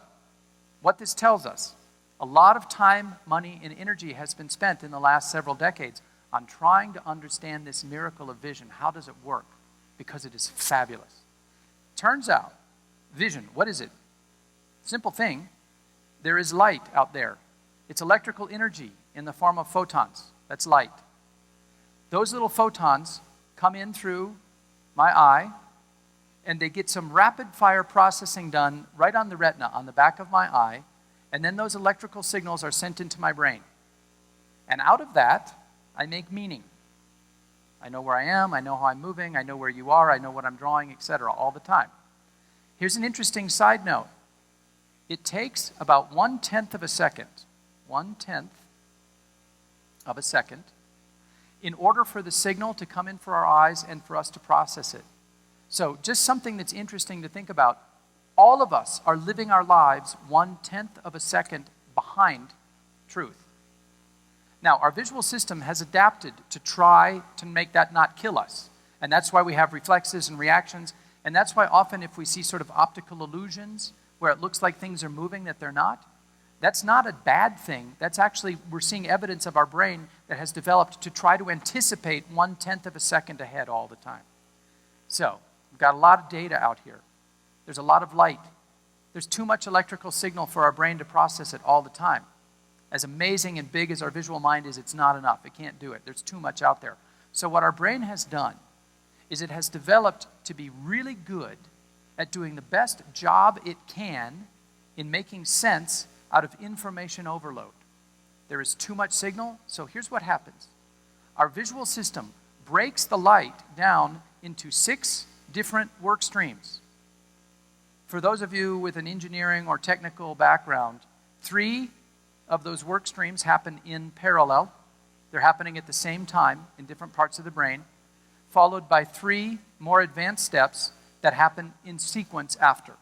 what this tells us, a lot of time, money, and energy has been spent in the last several decades on trying to understand this miracle of vision. How does it work? Because it is fabulous. Turns out, vision, what is it? Simple thing. There is light out there. It's electrical energy in the form of photons. That's light. Those little photons come in through my eye, and they get some rapid fire processing done right on the retina, on the back of my eye, and then those electrical signals are sent into my brain. And out of that, I make meaning. I know where I am, I know how I'm moving, I know where you are, I know what I'm drawing, etc., all the time. Here's an interesting side note. It takes about 1/10 of a second, 1/10 of a second, in order for the signal to come in for our eyes and for us to process it. So just something that's interesting to think about. All of us are living our lives 1/10 of a second behind truth. Now, our visual system has adapted to try to make that not kill us. And that's why we have reflexes and reactions. And that's why often if we see sort of optical illusions where it looks like things are moving that they're not, that's not a bad thing. That's actually, we're seeing evidence of our brain that has developed to try to anticipate 1/10 of a second ahead all the time. So, we've got a lot of data out here. There's a lot of light. There's too much electrical signal for our brain to process it all the time. As amazing and big as our visual mind is, it's not enough. It can't do it. There's too much out there. So what our brain has done is it has developed to be really good at doing the best job it can in making sense out of information overload. There is too much signal, so here's what happens. Our visual system breaks the light down into 6 different work streams. For those of you with an engineering or technical background, 3 of those work streams happen in parallel. They're happening at the same time in different parts of the brain, followed by 3 more advanced steps that happen in sequence after.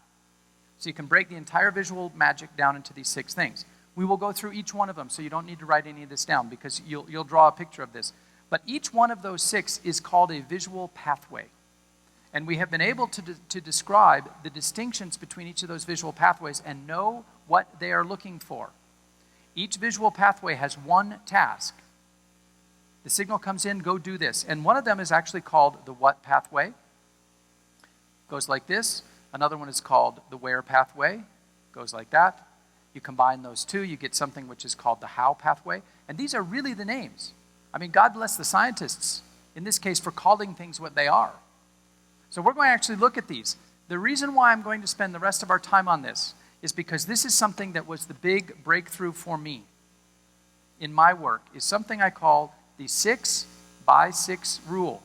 So you can break the entire visual magic down into these 6 things. We will go through each one of them, so you don't need to write any of this down because you'll draw a picture of this. But each one of those 6 is called a visual pathway. And we have been able to describe the distinctions between each of those visual pathways and know what they are looking for. Each visual pathway has one task. The signal comes in, go do this. And one of them is actually called the what pathway. Goes like this. Another one is called the where pathway. Goes like that. You combine those 2, you get something which is called the how pathway. And these are really the names. I mean, God bless the scientists, in this case, for calling things what they are. So we're going to actually look at these. The reason why I'm going to spend the rest of our time on this is because this is something that was the big breakthrough for me in my work, is something I call the 6x6 rule.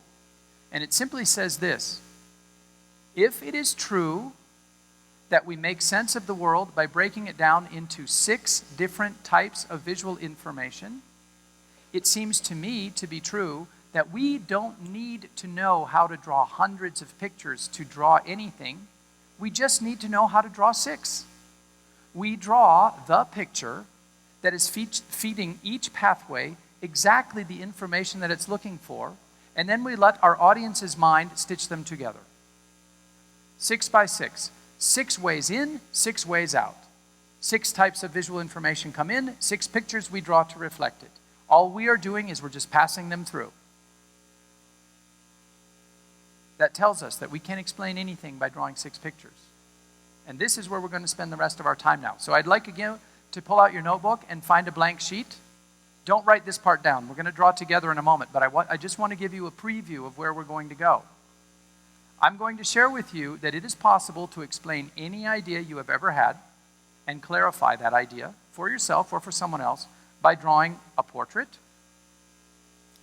And it simply says this: if it is true that we make sense of the world by breaking it down into 6 different types of visual information, it seems to me to be true that we don't need to know how to draw hundreds of pictures to draw anything. We just need to know how to draw 6. We draw the picture that is feeding each pathway exactly the information that it's looking for, and then we let our audience's mind stitch them together. 6 by 6. 6 ways in, 6 ways out. 6 types of visual information come in, 6 pictures we draw to reflect it. All we are doing is we're just passing them through. That tells us that we can't explain anything by drawing 6 pictures. And this is where we're going to spend the rest of our time now. So I'd like again to pull out your notebook and find a blank sheet. Don't write this part down. We're going to draw together in a moment, but I just want to give you a preview of where we're going to go. I'm going to share with you that it is possible to explain any idea you have ever had and clarify that idea for yourself or for someone else by drawing a portrait,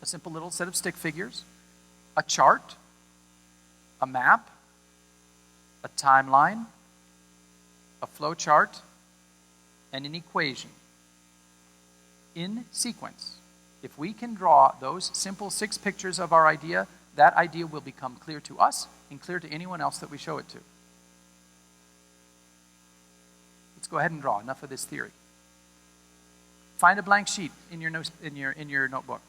a simple little set of stick figures, a chart, a map, a timeline, a flow chart, and an equation in sequence. If we can draw those simple 6 pictures of our idea, that idea will become clear to us and clear to anyone else that we show it to. Let's go ahead and draw. Enough of this theory. Find a blank sheet in your notebook.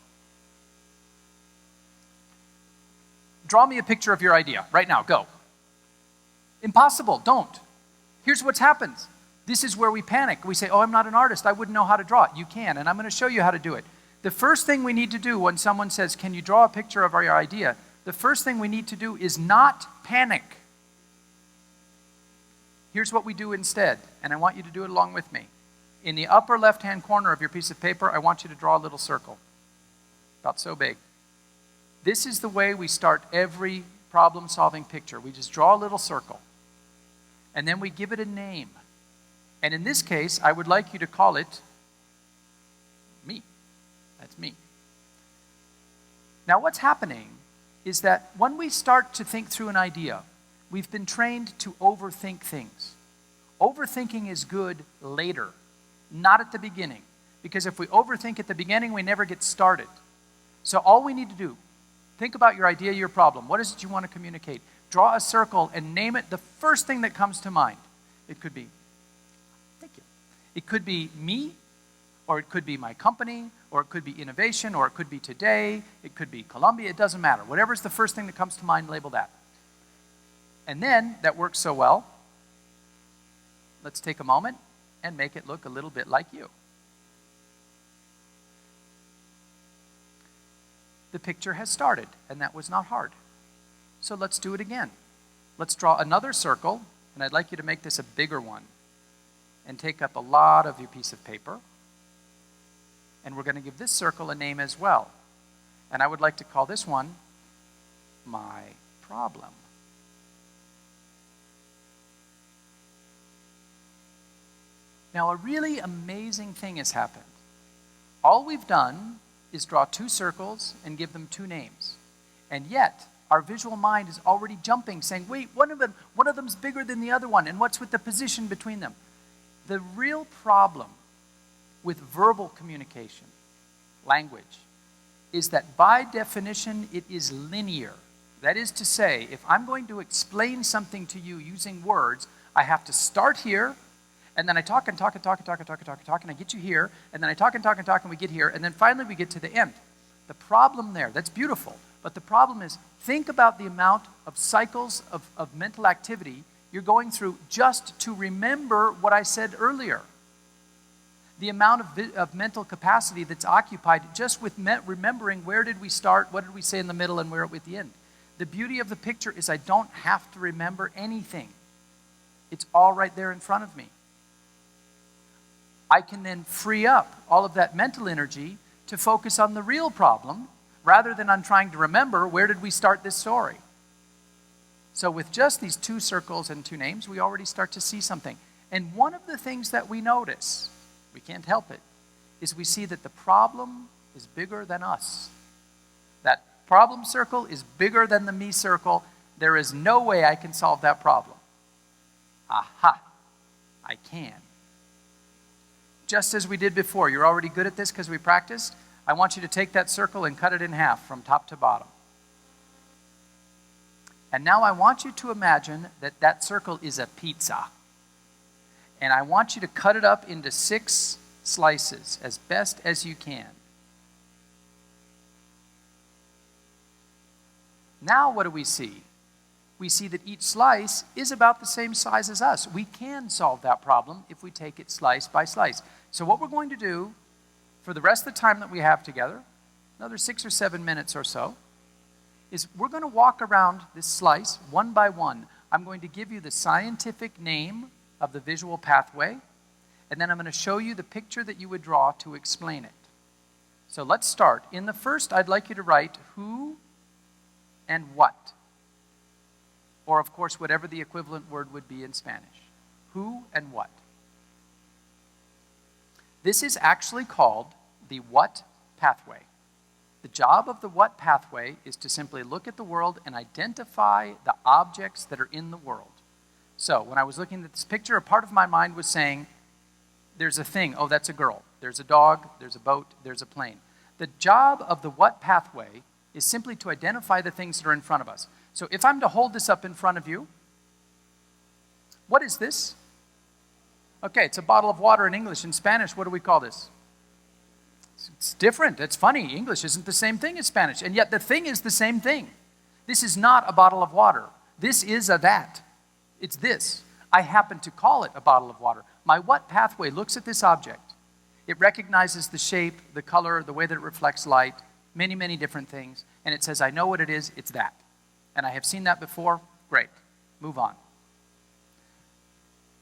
Draw me a picture of your idea. Right now, go. Impossible, don't. Here's what happens. This is where we panic. We say, oh, I'm not an artist. I wouldn't know how to draw it. You can, and I'm going to show you how to do it. The first thing we need to do when someone says, can you draw a picture of your idea? The first thing we need to do is not panic. Here's what we do instead, and I want you to do it along with me. In the upper left-hand corner of your piece of paper, I want you to draw a little circle, about so big. This is the way we start every problem-solving picture. We just draw a little circle, and then we give it a name. And in this case, I would like you to call it me. That's me. Now, what's happening is that when we start to think through an idea, we've been trained to overthink things. Overthinking is good later, not at the beginning. Because if we overthink at the beginning, we never get started. So all we need to do, think about your idea, your problem. What is it you want to communicate? Draw a circle and name it the first thing that comes to mind. It could be, thank you. It could be me, or it could be my company, or it could be innovation, or it could be today, it could be Colombia, it doesn't matter. Whatever's the first thing that comes to mind, label that. And then, that works so well, let's take a moment and make it look a little bit like you. The picture has started, and that was not hard. So let's do it again. Let's draw another circle, and I'd like you to make this a bigger one, and take up a lot of your piece of paper. And we're going to give this circle a name as well. And I would like to call this one my problem. Now, a really amazing thing has happened. All we've done is draw 2 circles and give them 2 names. And yet, our visual mind is already jumping, saying, wait, one of them's bigger than the other one, and what's with the position between them? The real problem with verbal communication, language, is that by definition it is linear. That is to say, if I'm going to explain something to you using words, I have to start here, and then I talk and talk and talk and talk and talk and talk and talk, and I get you here, and then I talk and talk and talk, and we get here, and then finally we get to the end. The problem there, that's beautiful, but the problem is, think about the amount of cycles of mental activity you're going through just to remember what I said earlier. The amount of mental capacity that's occupied just with remembering where did we start, what did we say in the middle, and where at the end. The beauty of the picture is I don't have to remember anything. It's all right there in front of me. I can then free up all of that mental energy to focus on the real problem rather than on trying to remember where did we start this story. So with just these 2 circles and 2 names, we already start to see something. And one of the things that we notice, we can't help it, is we see that the problem is bigger than us. That problem circle is bigger than the me circle. There is no way I can solve that problem. Aha, I can. Just as we did before, you're already good at this because we practiced. I want you to take that circle and cut it in half from top to bottom. And now I want you to imagine that that circle is a pizza. And I want you to cut it up into 6 slices as best as you can. Now what do we see? We see that each slice is about the same size as us. We can solve that problem if we take it slice by slice. So what we're going to do for the rest of the time that we have together, another 6 or 7 minutes or so, is we're going to walk around this slice one by one. I'm going to give you the scientific name of the visual pathway, and then I'm going to show you the picture that you would draw to explain it. So let's start. In the first, I'd like you to write who and what. Or, of course, whatever the equivalent word would be in Spanish. Who and what. This is actually called the what pathway. The job of the what pathway is to simply look at the world and identify the objects that are in the world. So, when I was looking at this picture, a part of my mind was saying, there's a thing, oh, that's a girl. There's a dog, there's a boat, there's a plane. The job of the what pathway is simply to identify the things that are in front of us. So if I'm to hold this up in front of you, what is this? Okay, it's a bottle of water in English. In Spanish, what do we call this? It's different. It's funny. English isn't the same thing as Spanish, and yet the thing is the same thing. This is not a bottle of water. This is a that. It's this. I happen to call it a bottle of water. My what pathway looks at this object. It recognizes the shape, the color, the way that it reflects light, many, many different things, and it says, I know what it is, it's that. And I have seen that before, great, move on.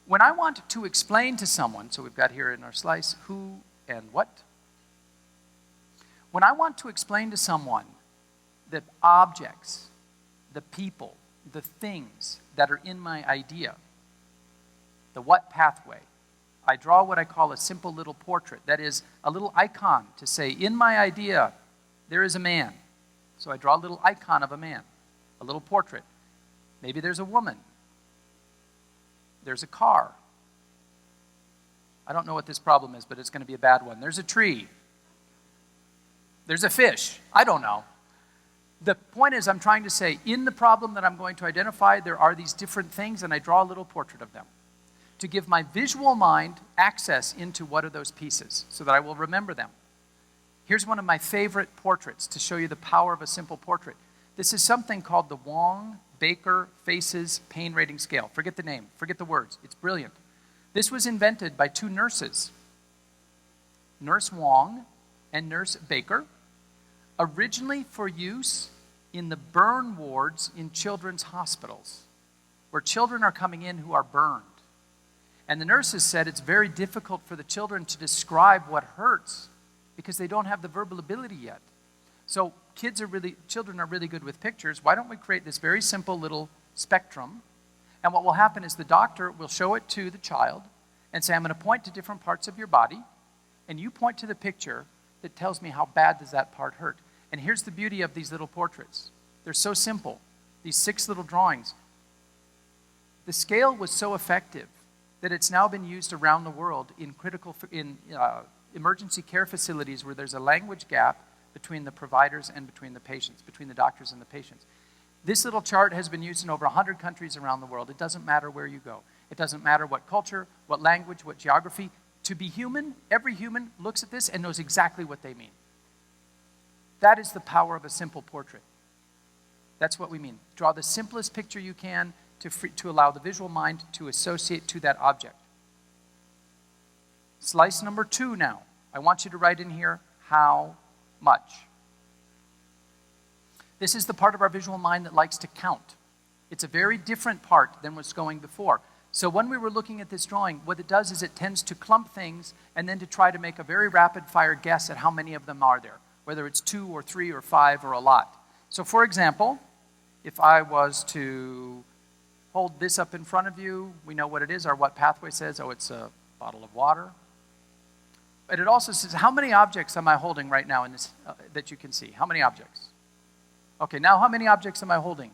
When I want to explain to someone, so we've got here in our slice, who and what. When I want to explain to someone the objects, the people, the things that are in my idea, the what pathway, I draw what I call a simple little portrait. That is a little icon to say, in my idea, there is a man. So I draw a little icon of a man, a little portrait. Maybe there's a woman. There's a car. I don't know what this problem is, but it's going to be a bad one. There's a tree. There's a fish. I don't know. The point is, I'm trying to say, in the problem that I'm going to identify, there are these different things, and I draw a little portrait of them to give my visual mind access into what are those pieces so that I will remember them. Here's one of my favorite portraits to show you the power of a simple portrait. This is something called the Wong-Baker Faces Pain Rating Scale. Forget the name, forget the words. It's brilliant. This was invented by 2 nurses, Nurse Wong and Nurse Baker, originally for use in the burn wards in children's hospitals, where children are coming in who are burned. And the nurses said it's very difficult for the children to describe what hurts because they don't have the verbal ability yet. So children are really good with pictures. Why don't we create this very simple little spectrum? And what will happen is the doctor will show it to the child and say, I'm going to point to different parts of your body, and you point to the picture that tells me how bad does that part hurt. And here's the beauty of these little portraits. They're so simple. These 6 little drawings. The scale was so effective that it's now been used around the world in emergency care facilities where there's a language gap between the providers and between the patients, between the doctors and the patients. This little chart has been used in over 100 countries around the world. It doesn't matter where you go. It doesn't matter what culture, what language, what geography. To be human, every human looks at this and knows exactly what they mean. That is the power of a simple portrait. That's what we mean. Draw the simplest picture you can to allow the visual mind to associate to that object. Slice number 2 now. I want you to write in here, how much. This is the part of our visual mind that likes to count. It's a very different part than what's going before. So when we were looking at this drawing, what it does is it tends to clump things and then to try to make a very rapid-fire guess at how many of them are there, whether it's 2 or 3 or 5 or a lot. So for example, if I was to hold this up in front of you, we know what it is. Our what pathway says, oh, it's a bottle of water. But it also says, how many objects am I holding right now in this that you can see? How many objects? Okay, now how many objects am I holding?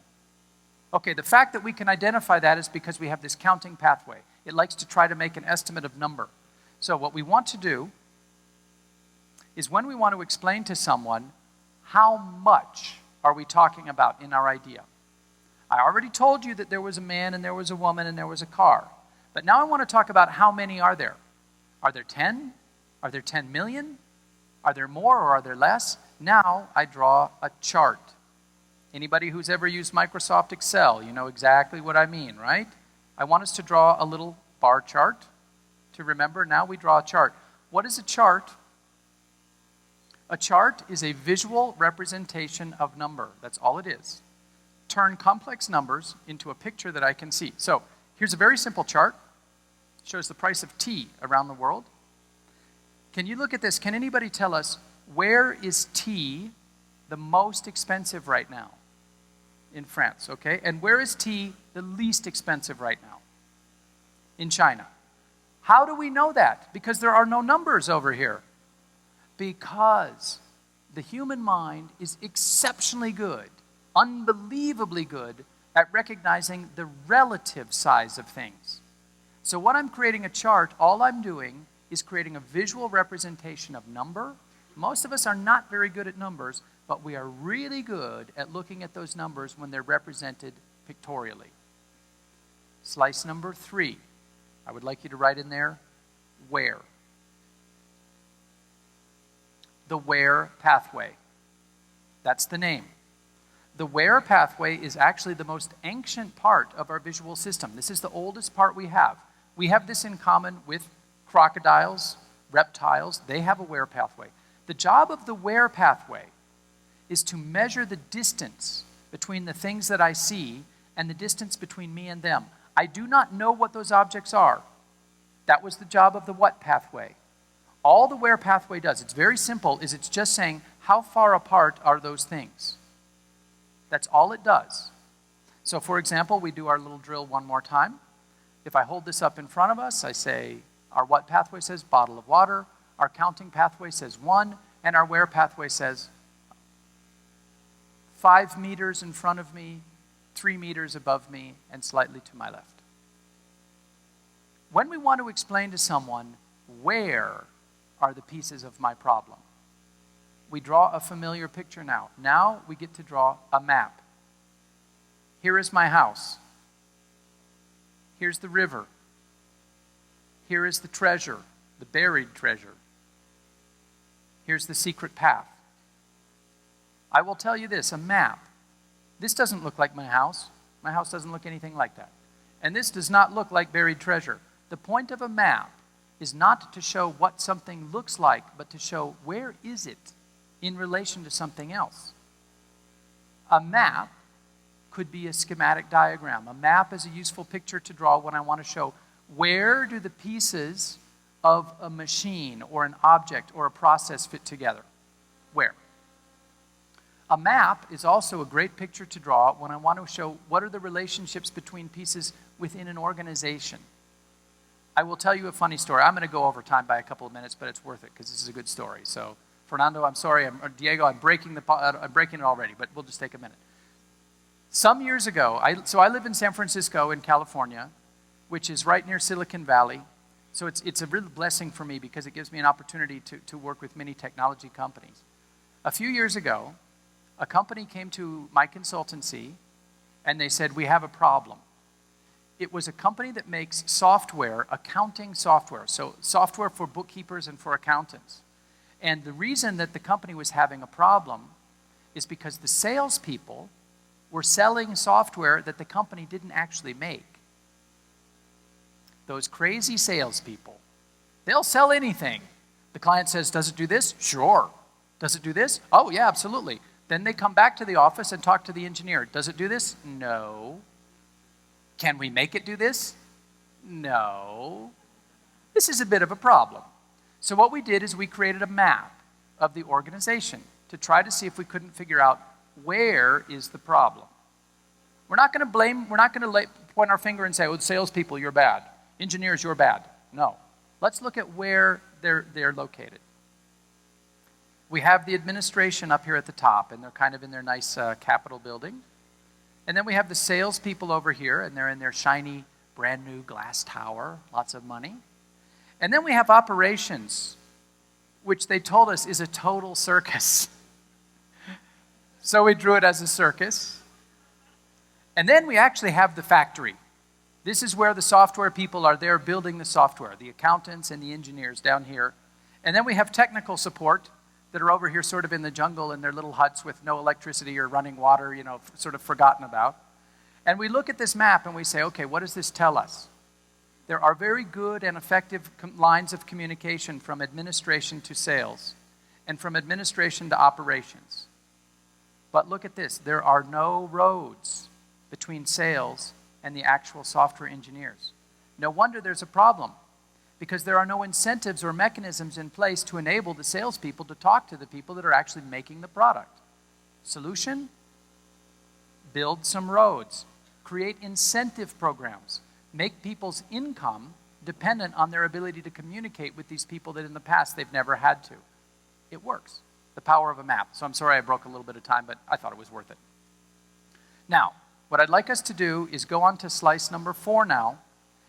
Okay, the fact that we can identify that is because we have this counting pathway. It likes to try to make an estimate of number. So what we want to do is when we want to explain to someone how much are we talking about in our idea. I already told you that there was a man and there was a woman and there was a car. But now I want to talk about how many are there. Are there 10? Are there 10 million? Are there more or are there less? Now I draw a chart. Anybody who's ever used Microsoft Excel, you know exactly what I mean, right? I want us to draw a little bar chart to remember. Now we draw a chart. What is a chart? A chart is a visual representation of number. That's all it is. Turn complex numbers into a picture that I can see. So here's a very simple chart. It shows the price of tea around the world. Can you look at this? Can anybody tell us where is tea the most expensive right now? In France, okay? And where is tea the least expensive right now? In China. How do we know that? Because there are no numbers over here. Because the human mind is exceptionally good, unbelievably good at recognizing the relative size of things. So when I'm creating a chart, all I'm doing is creating a visual representation of number. Most of us are not very good at numbers, but we are really good at looking at those numbers when they're represented pictorially. Slice number 3. I would like you to write in there, where. The where pathway. That's the name. The where pathway is actually the most ancient part of our visual system. This is the oldest part we have. We have this in common with crocodiles, reptiles. They have a where pathway. The job of the where pathway is to measure the distance between the things that I see and the distance between me and them. I do not know what those objects are. That was the job of the what pathway. All the where pathway does, it's very simple, is it's just saying how far apart are those things. That's all it does. So for example, we do our little drill one more time. If I hold this up in front of us, I say our what pathway says bottle of water, our counting pathway says 1, and our where pathway says 5 meters in front of me, 3 meters above me, and slightly to my left. When we want to explain to someone where are the pieces of my problem, we draw a familiar picture now. Now we get to draw a map. Here is my house. Here's the river. Here is the treasure, the buried treasure. Here's the secret path. I will tell you this, a map. This doesn't look like my house. My house doesn't look anything like that. And this does not look like buried treasure. The point of a map is not to show what something looks like, but to show where is it in relation to something else. A map could be a schematic diagram. A map is a useful picture to draw when I want to show where do the pieces of a machine or an object or a process fit together. Where? A map is also a great picture to draw when I want to show what are the relationships between pieces within an organization. I will tell you a funny story. I'm going to go over time by a couple of minutes, but it's worth it because this is a good story. So, Fernando, I'm sorry, Diego, I'm breaking it already, but we'll just take a minute. Some years ago, I live in San Francisco in California, which is right near Silicon Valley. So it's a real blessing for me because it gives me an opportunity to work with many technology companies. A few years ago, a company came to my consultancy and they said, we have a problem. It was a company that makes software, accounting software, so software for bookkeepers and for accountants. And the reason that the company was having a problem is because the salespeople were selling software that the company didn't actually make. Those crazy salespeople, they'll sell anything. The client says, does it do this? Sure. Does it do this? Oh, yeah, absolutely. Then they come back to the office and talk to the engineer. Does it do this? No. Can we make it do this? No. This is a bit of a problem. So what we did is we created a map of the organization to try to see if we couldn't figure out where is the problem. We're not going to point our finger and say, oh, salespeople, you're bad. Engineers, you're bad. No. Let's look at where they're located. We have the administration up here at the top, and they're kind of in their nice Capitol building. And then we have the salespeople over here, and they're in their shiny, brand new glass tower, lots of money. And then we have operations, which they told us is a total circus. So we drew it as a circus. And then we actually have the factory. This is where the software people are there building the software, the accountants and the engineers down here. And then we have technical support that are over here sort of in the jungle in their little huts with no electricity or running water, sort of forgotten about. And we look at this map and we say, okay, what does this tell us? There are very good and effective lines of communication from administration to sales and from administration to operations. But look at this, there are no roads between sales and the actual software engineers. No wonder there's a problem, because there are no incentives or mechanisms in place to enable the salespeople to talk to the people that are actually making the product. Solution? Build some roads. Create incentive programs. Make people's income dependent on their ability to communicate with these people that in the past they've never had to. It works. The power of a map. So I'm sorry I broke a little bit of time, but I thought it was worth it. Now, what I'd like us to do is go on to slice number 4 now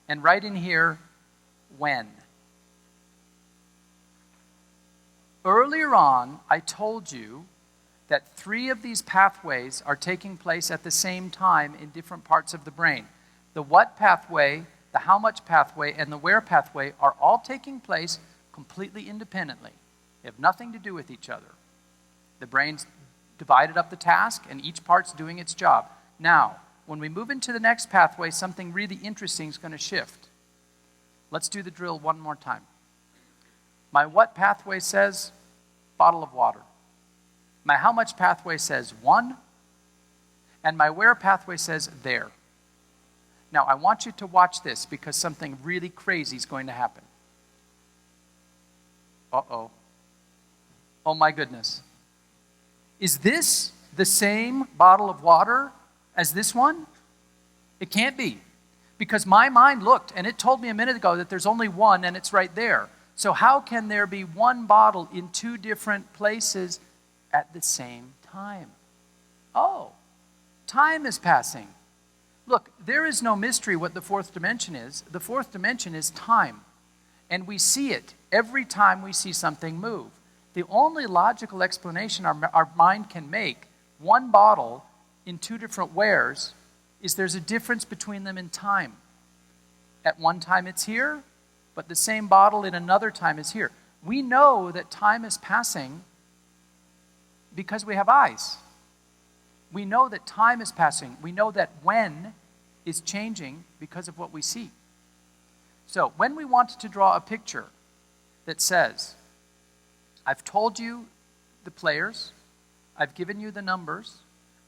and write in here, when. Earlier on, I told you that 3 of these pathways are taking place at the same time in different parts of the brain. The what pathway, the how much pathway, and the where pathway are all taking place completely independently. They have nothing to do with each other. The brain's divided up the task, and each part's doing its job. Now, when we move into the next pathway, something really interesting is going to shift. Let's do the drill one more time. My what pathway says bottle of water. My how much pathway says 1, and my where pathway says there. Now, I want you to watch this because something really crazy is going to happen. Uh-oh. Oh my goodness. Is this the same bottle of water as this one? It can't be, because my mind looked and it told me a minute ago that there's only one and it's right there. So how can there be one bottle in 2 different places at the same time? Oh, time is passing. Look, there is no mystery what the 4th dimension is. The 4th dimension is time, and we see it every time we see something move. The only logical explanation our mind can make, one bottle in 2 different wheres, is there's a difference between them in time. At one time it's here, but the same bottle in another time is here. We know that time is passing because we have eyes. We know that time is passing. We know that when is changing because of what we see. So when we want to draw a picture that says, I've told you the players, I've given you the numbers,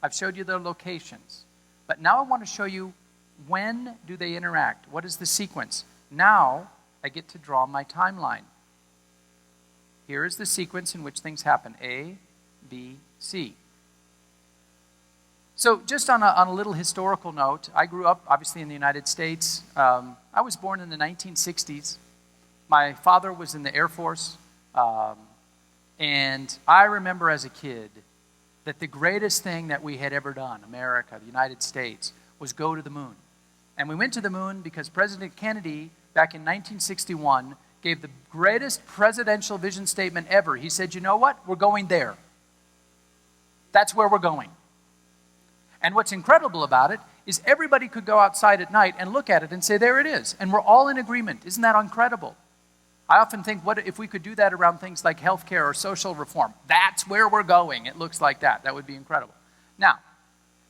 I've showed you their locations, but now I want to show you when do they interact? What is the sequence? Now I get to draw my timeline. Here is the sequence in which things happen. A, B, C. So just on a little historical note, I grew up obviously in the United States. I was born in the 1960s. My father was in the Air Force. And I remember as a kid that the greatest thing that we had ever done, America, the United States, was go to the moon. And we went to the moon because President Kennedy, back in 1961, gave the greatest presidential vision statement ever. He said, you know what? We're going there. That's where we're going. And what's incredible about it is everybody could go outside at night and look at it and say, there it is. And we're all in agreement. Isn't that incredible? I often think, what if we could do that around things like healthcare or social reform? That's where we're going. It looks like that. That would be incredible. Now,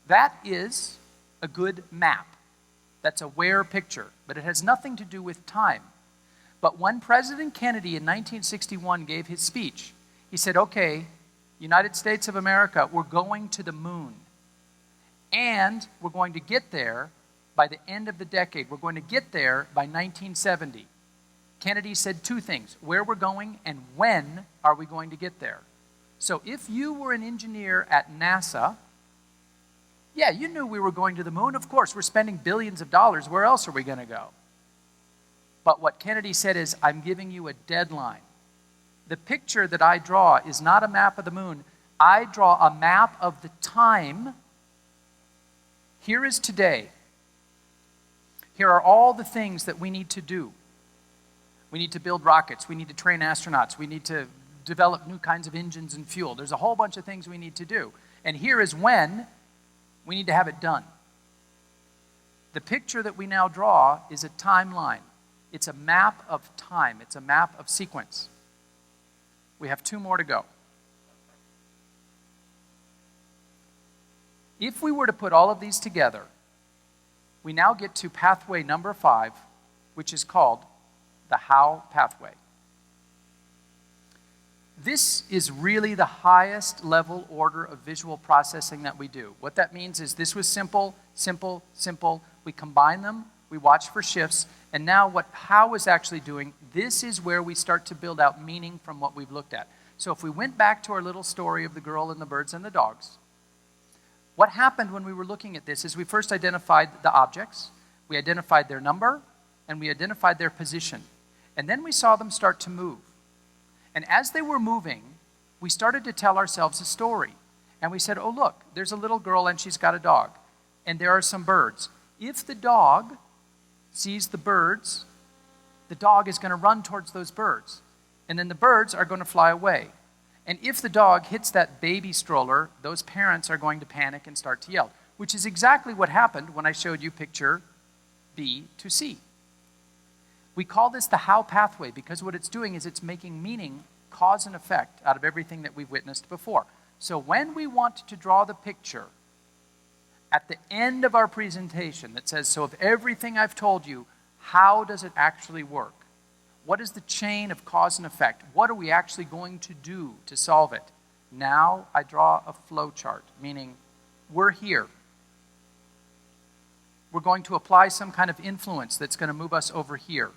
that is a good map. That's a where picture, but it has nothing to do with time. But when President Kennedy in 1961 gave his speech, he said, okay, United States of America, we're going to the moon. And we're going to get there by the end of the decade. We're going to get there by 1970. Kennedy said 2 things, where we're going and when are we going to get there. So if you were an engineer at NASA, yeah, you knew we were going to the moon. Of course, we're spending billions of dollars. Where else are we going to go? But what Kennedy said is, I'm giving you a deadline. The picture that I draw is not a map of the moon. I draw a map of the time Here is today. Here are all the things that we need to do. We need to build rockets. We need to train astronauts. We need to develop new kinds of engines and fuel. There's a whole bunch of things we need to do. And here is when we need to have it done. The picture that we now draw is a timeline. It's a map of time. It's a map of sequence. We have 2 more to go. If we were to put all of these together, we now get to pathway number 5, which is called the how pathway. This is really the highest level order of visual processing that we do. What that means is this was simple, simple, simple. We combine them, we watch for shifts, and now what how is actually doing, this is where we start to build out meaning from what we've looked at. So if we went back to our little story of the girl and the birds and the dogs, what happened when we were looking at this is we first identified the objects, we identified their number, and we identified their position. And then we saw them start to move. And as they were moving, we started to tell ourselves a story. And we said, oh, look, there's a little girl and she's got a dog. And there are some birds. If the dog sees the birds, the dog is going to run towards those birds. And then the birds are going to fly away. And if the dog hits that baby stroller, those parents are going to panic and start to yell, which is exactly what happened when I showed you picture B to C. We call this the how pathway because what it's doing is it's making meaning, cause and effect out of everything that we've witnessed before. So when we want to draw the picture at the end of our presentation that says, so of everything I've told you, how does it actually work? What is the chain of cause and effect? What are we actually going to do to solve it? Now I draw a flow chart, meaning we're here. We're going to apply some kind of influence that's going to move us over here.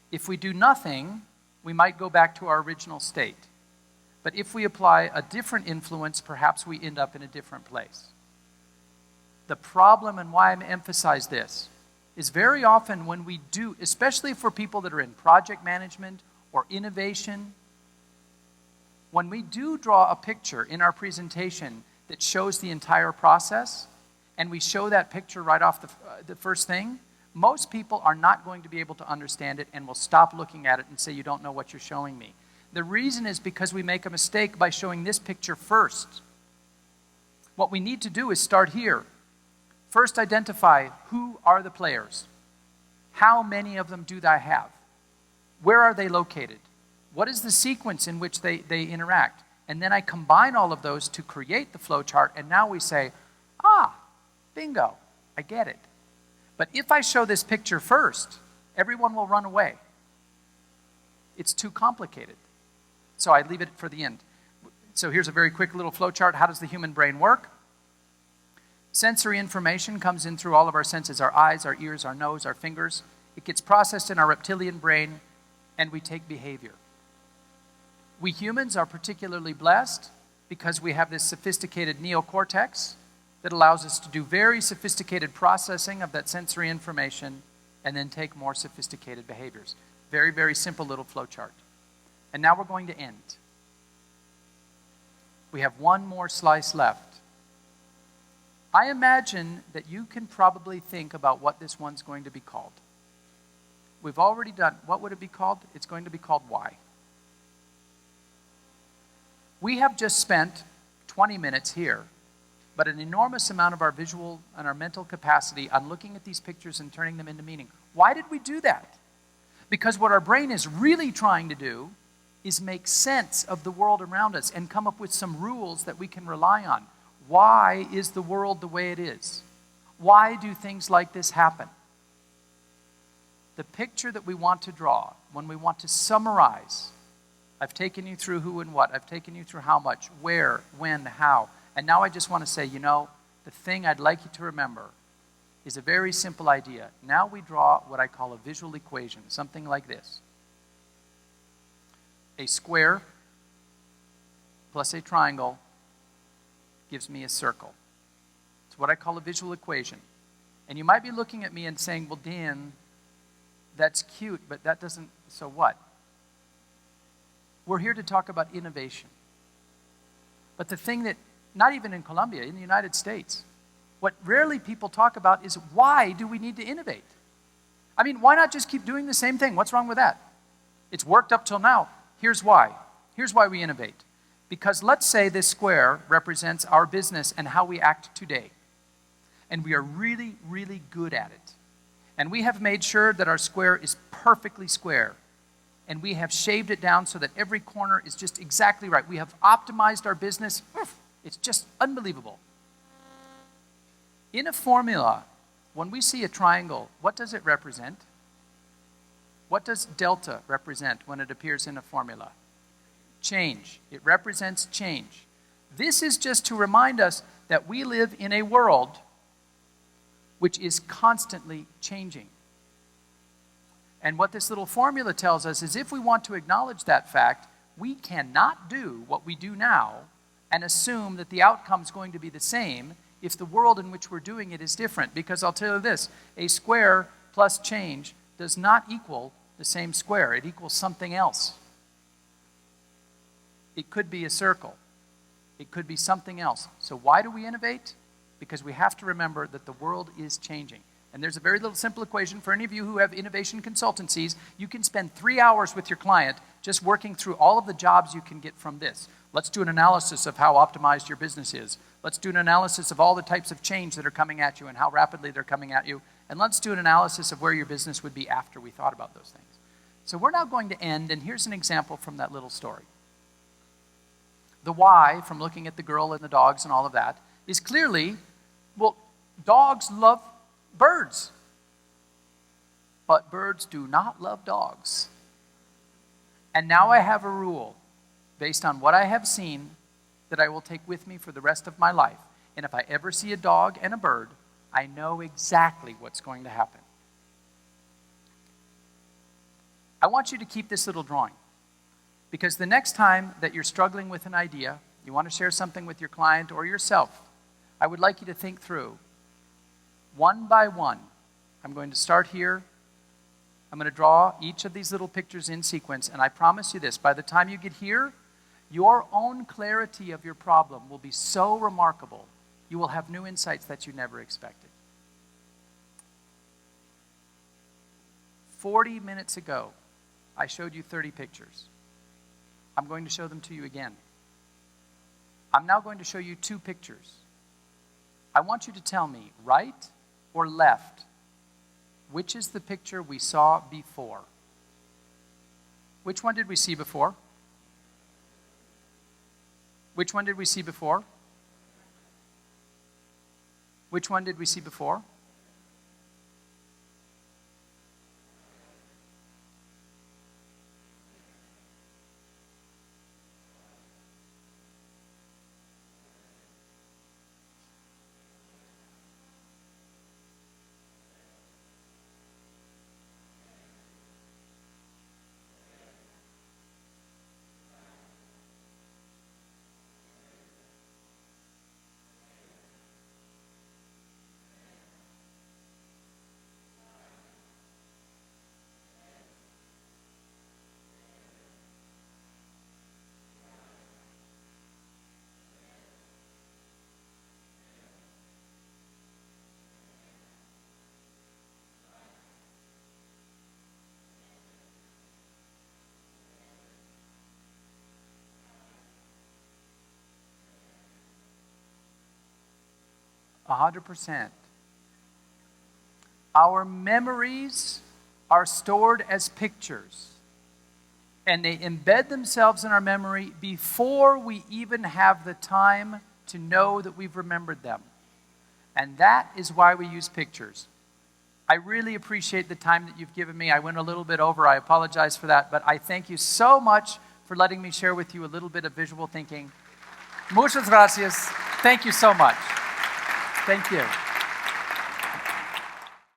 If we do nothing, we might go back to our original state. But if we apply a different influence, perhaps we end up in a different place. The problem and why I emphasize this is very often when we do, especially for people that are in project management or innovation, when we do draw a picture in our presentation that shows the entire process, and we show that picture right off the first thing, most people are not going to be able to understand it and will stop looking at it and say, you don't know what you're showing me. The reason is because we make a mistake by showing this picture first. What we need to do is start here. First, identify who are the players. How many of them do I have? Where are they located? What is the sequence in which they interact? And then I combine all of those to create the flow chart, and now we say, bingo, I get it. But if I show this picture first, everyone will run away. It's too complicated. So I leave it for the end. So here's a very quick little flow chart. How does the human brain work? Sensory information comes in through all of our senses, our eyes, our ears, our nose, our fingers. It gets processed in our reptilian brain, and we take behavior. We humans are particularly blessed because we have this sophisticated neocortex that allows us to do very sophisticated processing of that sensory information and then take more sophisticated behaviors. Very, very simple little flow chart. And now we're going to end. We have one more slice left. I imagine that you can probably think about what this one's going to be called. We've already done, what would it be called? It's going to be called why. We have just spent 20 minutes here, but an enormous amount of our visual and our mental capacity on looking at these pictures and turning them into meaning. Why did we do that? Because what our brain is really trying to do is make sense of the world around us and come up with some rules that we can rely on. Why is the world the way it is? Why do things like this happen? The picture that we want to draw, when we want to summarize, I've taken you through who and what, I've taken you through how much, where, when, how, and now I just want to say, the thing I'd like you to remember is a very simple idea. Now we draw what I call a visual equation, something like this. A square plus a triangle gives me a circle. It's what I call a visual equation. And you might be looking at me and saying, well, Dan, that's cute, but that doesn't, so what? We're here to talk about innovation. But the thing that, not even in Colombia, in the United States, What rarely people talk about is why do we need to innovate? I mean, why not just keep doing the same thing? What's wrong with that? It's worked up till now. Here's why. Here's why we innovate. Because let's say this square represents our business and how we act today. And we are really, really good at it. And we have made sure that our square is perfectly square. And we have shaved it down so that every corner is just exactly right. We have optimized our business. It's just unbelievable. In a formula, when we see a triangle, what does it represent? What does delta represent when it appears in a formula? Change. It represents change. This is just to remind us that we live in a world which is constantly changing. And what this little formula tells us is if we want to acknowledge that fact, we cannot do what we do now and assume that the outcome is going to be the same if the world in which we're doing it is different. Because I'll tell you this, a square plus change does not equal the same square. It equals something else. It could be a circle. It could be something else. So why do we innovate? Because we have to remember that the world is changing. And there's a very little simple equation for any of you who have innovation consultancies. You can spend 3 hours with your client just working through all of the jobs you can get from this. Let's do an analysis of how optimized your business is. Let's do an analysis of all the types of change that are coming at you and how rapidly they're coming at you. And let's do an analysis of where your business would be after we thought about those things. So we're now going to end, and here's an example from that little story. The why, from looking at the girl and the dogs and all of that, is clearly, well, dogs love birds. But birds do not love dogs. And now I have a rule, based on what I have seen, that I will take with me for the rest of my life. And if I ever see a dog and a bird, I know exactly what's going to happen. I want you to keep this little drawing. Because the next time that you're struggling with an idea, you want to share something with your client or yourself, I would like you to think through, one by one. I'm going to start here. I'm going to draw each of these little pictures in sequence, and I promise you this, by the time you get here, your own clarity of your problem will be so remarkable, you will have new insights that you never expected. 40 minutes ago, I showed you 30 pictures. I'm going to show them to you again. I'm now going to show you 2 pictures. I want you to tell me, right or left, which is the picture we saw before? Which one did we see before? Which one did we see before? Which one did we see before? A 100%. Our memories are stored as pictures, and they embed themselves in our memory before we even have the time to know that we've remembered them. And that is why we use pictures. I really appreciate the time that you've given me. I went a little bit over. I apologize for that, but I thank you so much for letting me share with you a little bit of visual thinking. Muchas gracias. Thank you so much. Thank you.